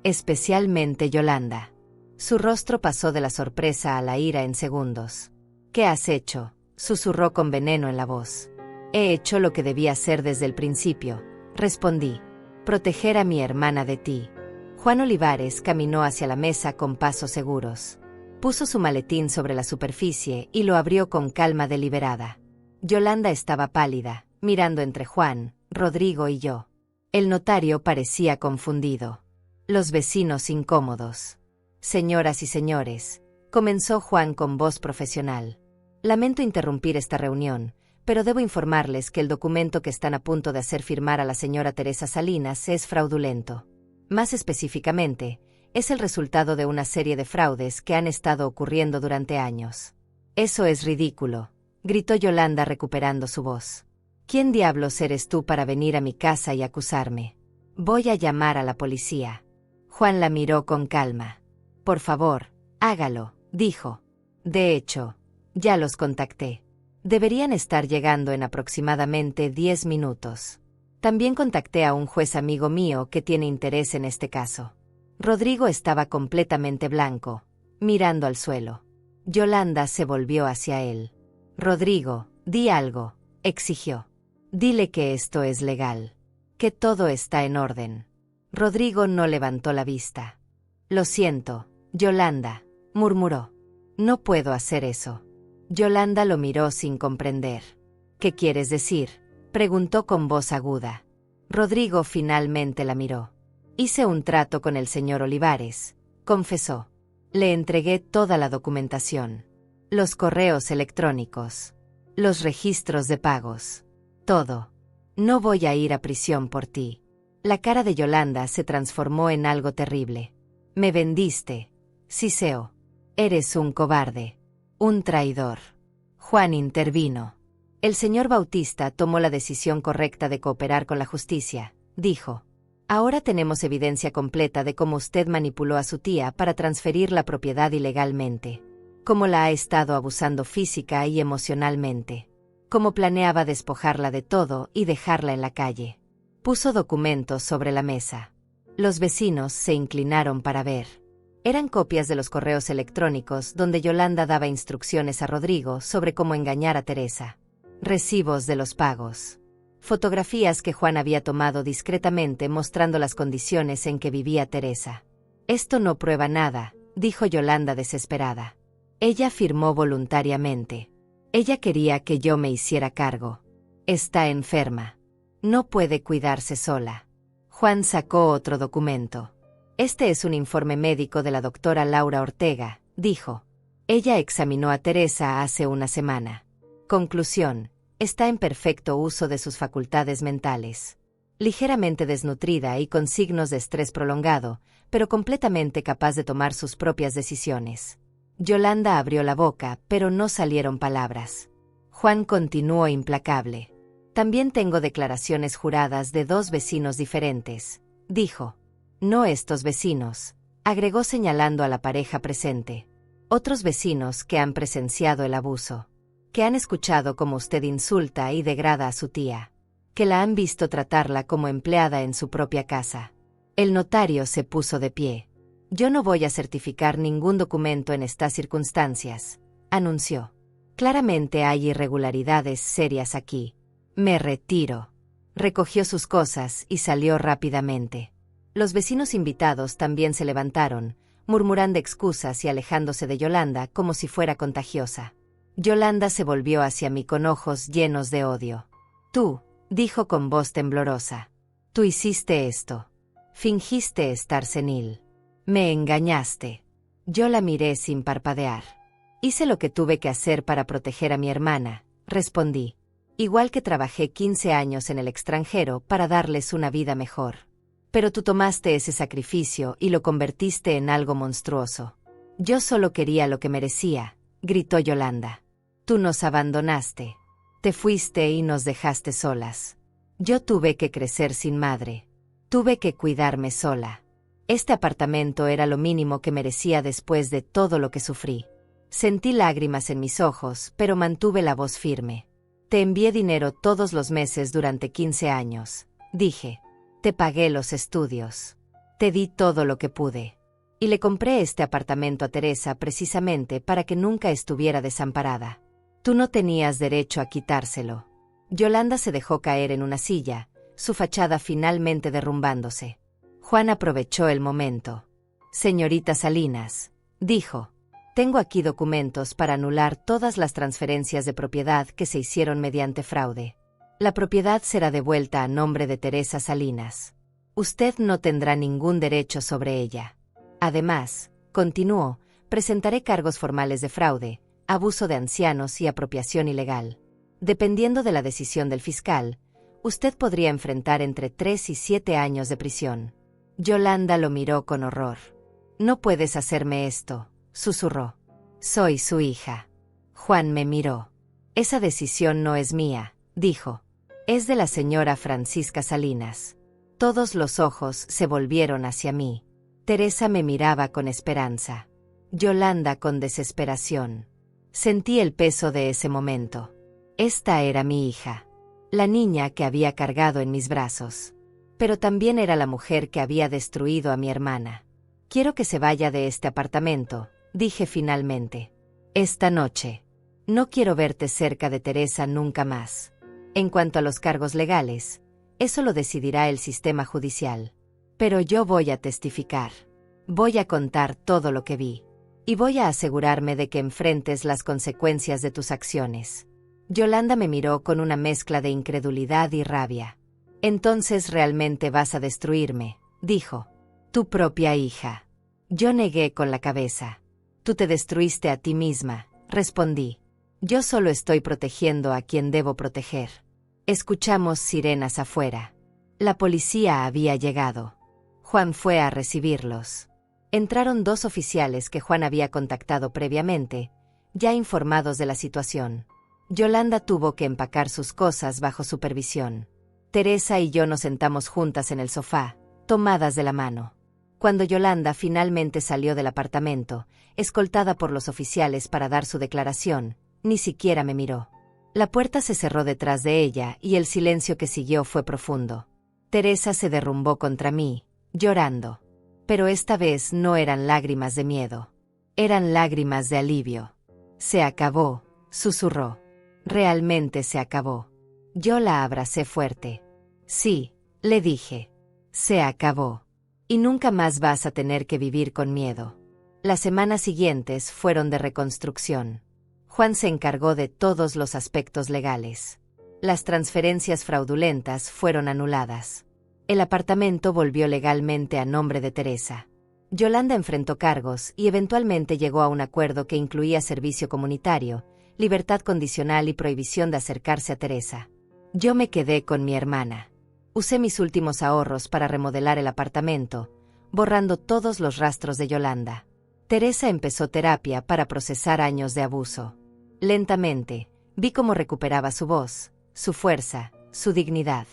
Especialmente Yolanda. Su rostro pasó de la sorpresa a la ira en segundos. ¿Qué has hecho?, susurró con veneno en la voz. He hecho lo que debía hacer desde el principio, respondí. Proteger a mi hermana de ti. Juan Olivares caminó hacia la mesa con pasos seguros. Puso su maletín sobre la superficie y lo abrió con calma deliberada. Yolanda estaba pálida, mirando entre Juan, Rodrigo y yo. El notario parecía confundido. Los vecinos incómodos. Señoras y señores, comenzó Juan con voz profesional. Lamento interrumpir esta reunión, pero debo informarles que el documento que están a punto de hacer firmar a la señora Teresa Salinas es fraudulento. Más específicamente, es el resultado de una serie de fraudes que han estado ocurriendo durante años. Eso es ridículo, gritó Yolanda recuperando su voz. ¿Quién diablos eres tú para venir a mi casa y acusarme? Voy a llamar a la policía. Juan la miró con calma. Por favor, hágalo, dijo. De hecho, ya los contacté. Deberían estar llegando en aproximadamente 10 minutos. También contacté a un juez amigo mío que tiene interés en este caso. Rodrigo estaba completamente blanco, mirando al suelo. Yolanda se volvió hacia él. Rodrigo, di algo, exigió. Dile que esto es legal, que todo está en orden. Rodrigo no levantó la vista. Lo siento, Yolanda, murmuró. No puedo hacer eso. Yolanda lo miró sin comprender. ¿Qué quieres decir?, preguntó con voz aguda. Rodrigo finalmente la miró. Hice un trato con el señor Olivares, confesó. Le entregué toda la documentación. Los correos electrónicos. Los registros de pagos. Todo. No voy a ir a prisión por ti. La cara de Yolanda se transformó en algo terrible. Me vendiste, Siseo. Eres un cobarde. Un traidor. Juan intervino. El señor Bautista tomó la decisión correcta de cooperar con la justicia, dijo. Ahora tenemos evidencia completa de cómo usted manipuló a su tía para transferir la propiedad ilegalmente. Cómo la ha estado abusando física y emocionalmente. Cómo planeaba despojarla de todo y dejarla en la calle. Puso documentos sobre la mesa. Los vecinos se inclinaron para ver. Eran copias de los correos electrónicos donde Yolanda daba instrucciones a Rodrigo sobre cómo engañar a Teresa. Recibos de los pagos. Fotografías que Juan había tomado discretamente mostrando las condiciones en que vivía Teresa. Esto no prueba nada, dijo Yolanda desesperada. Ella firmó voluntariamente. Ella quería que yo me hiciera cargo. Está enferma. No puede cuidarse sola. Juan sacó otro documento. Este es un informe médico de la doctora Laura Ortega, dijo. Ella examinó a Teresa hace una semana. Conclusión. Está en perfecto uso de sus facultades mentales. Ligeramente desnutrida y con signos de estrés prolongado, pero completamente capaz de tomar sus propias decisiones. Yolanda abrió la boca, pero no salieron palabras. Juan continuó implacable. También tengo declaraciones juradas de 2 vecinos diferentes, dijo. No estos vecinos, agregó señalando a la pareja presente. Otros vecinos que han presenciado el abuso. Que han escuchado cómo usted insulta y degrada a su tía. Que la han visto tratarla como empleada en su propia casa. El notario se puso de pie. Yo no voy a certificar ningún documento en estas circunstancias, anunció. Claramente hay irregularidades serias aquí. Me retiro. Recogió sus cosas y salió rápidamente. Los vecinos invitados también se levantaron, murmurando excusas y alejándose de Yolanda como si fuera contagiosa. Yolanda se volvió hacia mí con ojos llenos de odio. Tú, dijo con voz temblorosa. Tú hiciste esto. Fingiste estar senil. Me engañaste. Yo la miré sin parpadear. Hice lo que tuve que hacer para proteger a mi hermana, respondí. Igual que trabajé 15 años en el extranjero para darles una vida mejor. Pero tú tomaste ese sacrificio y lo convertiste en algo monstruoso. Yo solo quería lo que merecía, gritó Yolanda. Tú nos abandonaste. Te fuiste y nos dejaste solas. Yo tuve que crecer sin madre. Tuve que cuidarme sola. Este apartamento era lo mínimo que merecía después de todo lo que sufrí. Sentí lágrimas en mis ojos, pero mantuve la voz firme. Te envié dinero todos los meses durante 15 años, dije. Te pagué los estudios. Te di todo lo que pude. Y le compré este apartamento a Teresa precisamente para que nunca estuviera desamparada. Tú no tenías derecho a quitárselo. Yolanda se dejó caer en una silla, su fachada finalmente derrumbándose. Juan aprovechó el momento. Señorita Salinas, dijo. Tengo aquí documentos para anular todas las transferencias de propiedad que se hicieron mediante fraude. La propiedad será devuelta a nombre de Teresa Salinas. Usted no tendrá ningún derecho sobre ella. Además, continuó, presentaré cargos formales de fraude, abuso de ancianos y apropiación ilegal. Dependiendo de la decisión del fiscal, usted podría enfrentar entre 3 y 7 años de prisión. Yolanda lo miró con horror. No puedes hacerme esto, susurró. Soy su hija. Juan me miró. Esa decisión no es mía, dijo. Es de la señora Francisca Salinas. Todos los ojos se volvieron hacia mí. Teresa me miraba con esperanza. Yolanda con desesperación. Sentí el peso de ese momento. Esta era mi hija. La niña que había cargado en mis brazos. Pero también era la mujer que había destruido a mi hermana. Quiero que se vaya de este apartamento, dije finalmente. Esta noche. No quiero verte cerca de Teresa nunca más. En cuanto a los cargos legales, eso lo decidirá el sistema judicial. Pero yo voy a testificar. Voy a contar todo lo que vi. Y voy a asegurarme de que enfrentes las consecuencias de tus acciones. Yolanda me miró con una mezcla de incredulidad y rabia. Entonces realmente vas a destruirme, dijo. Tu propia hija. Yo negué con la cabeza. Tú te destruiste a ti misma, respondí. Yo solo estoy protegiendo a quien debo proteger. Escuchamos sirenas afuera. La policía había llegado. Juan fue a recibirlos. Entraron 2 oficiales que Juan había contactado previamente, ya informados de la situación. Yolanda tuvo que empacar sus cosas bajo supervisión. Teresa y yo nos sentamos juntas en el sofá, tomadas de la mano. Cuando Yolanda finalmente salió del apartamento, escoltada por los oficiales para dar su declaración, ni siquiera me miró. La puerta se cerró detrás de ella y el silencio que siguió fue profundo. Teresa se derrumbó contra mí, llorando. Pero esta vez no eran lágrimas de miedo. Eran lágrimas de alivio. Se acabó, susurró. Realmente se acabó. Yo la abracé fuerte. Sí, le dije. Se acabó. Y nunca más vas a tener que vivir con miedo. Las semanas siguientes fueron de reconstrucción. Juan se encargó de todos los aspectos legales. Las transferencias fraudulentas fueron anuladas. El apartamento volvió legalmente a nombre de Teresa. Yolanda enfrentó cargos y eventualmente llegó a un acuerdo que incluía servicio comunitario, libertad condicional y prohibición de acercarse a Teresa. Yo me quedé con mi hermana. Usé mis últimos ahorros para remodelar el apartamento, borrando todos los rastros de Yolanda. Teresa empezó terapia para procesar años de abuso. Lentamente, vi cómo recuperaba su voz, su fuerza, su dignidad.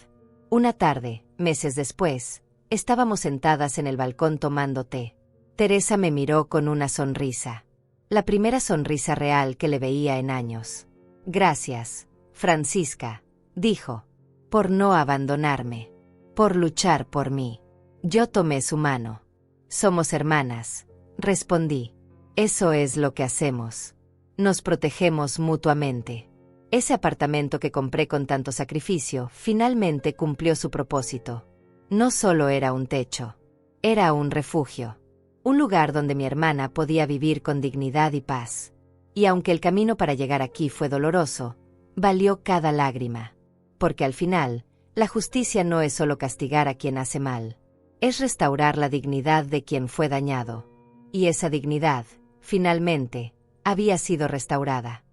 Una tarde, meses después, estábamos sentadas en el balcón tomando té. Teresa me miró con una sonrisa. La primera sonrisa real que le veía en años. Gracias, Francisca, dijo, por no abandonarme, por luchar por mí. Yo tomé su mano. Somos hermanas, respondí. Eso es lo que hacemos. Nos protegemos mutuamente. Ese apartamento que compré con tanto sacrificio finalmente cumplió su propósito. No solo era un techo, era un refugio. Un lugar donde mi hermana podía vivir con dignidad y paz. Y aunque el camino para llegar aquí fue doloroso, valió cada lágrima. Porque al final, la justicia no es solo castigar a quien hace mal. Es restaurar la dignidad de quien fue dañado. Y esa dignidad, finalmente, había sido restaurada.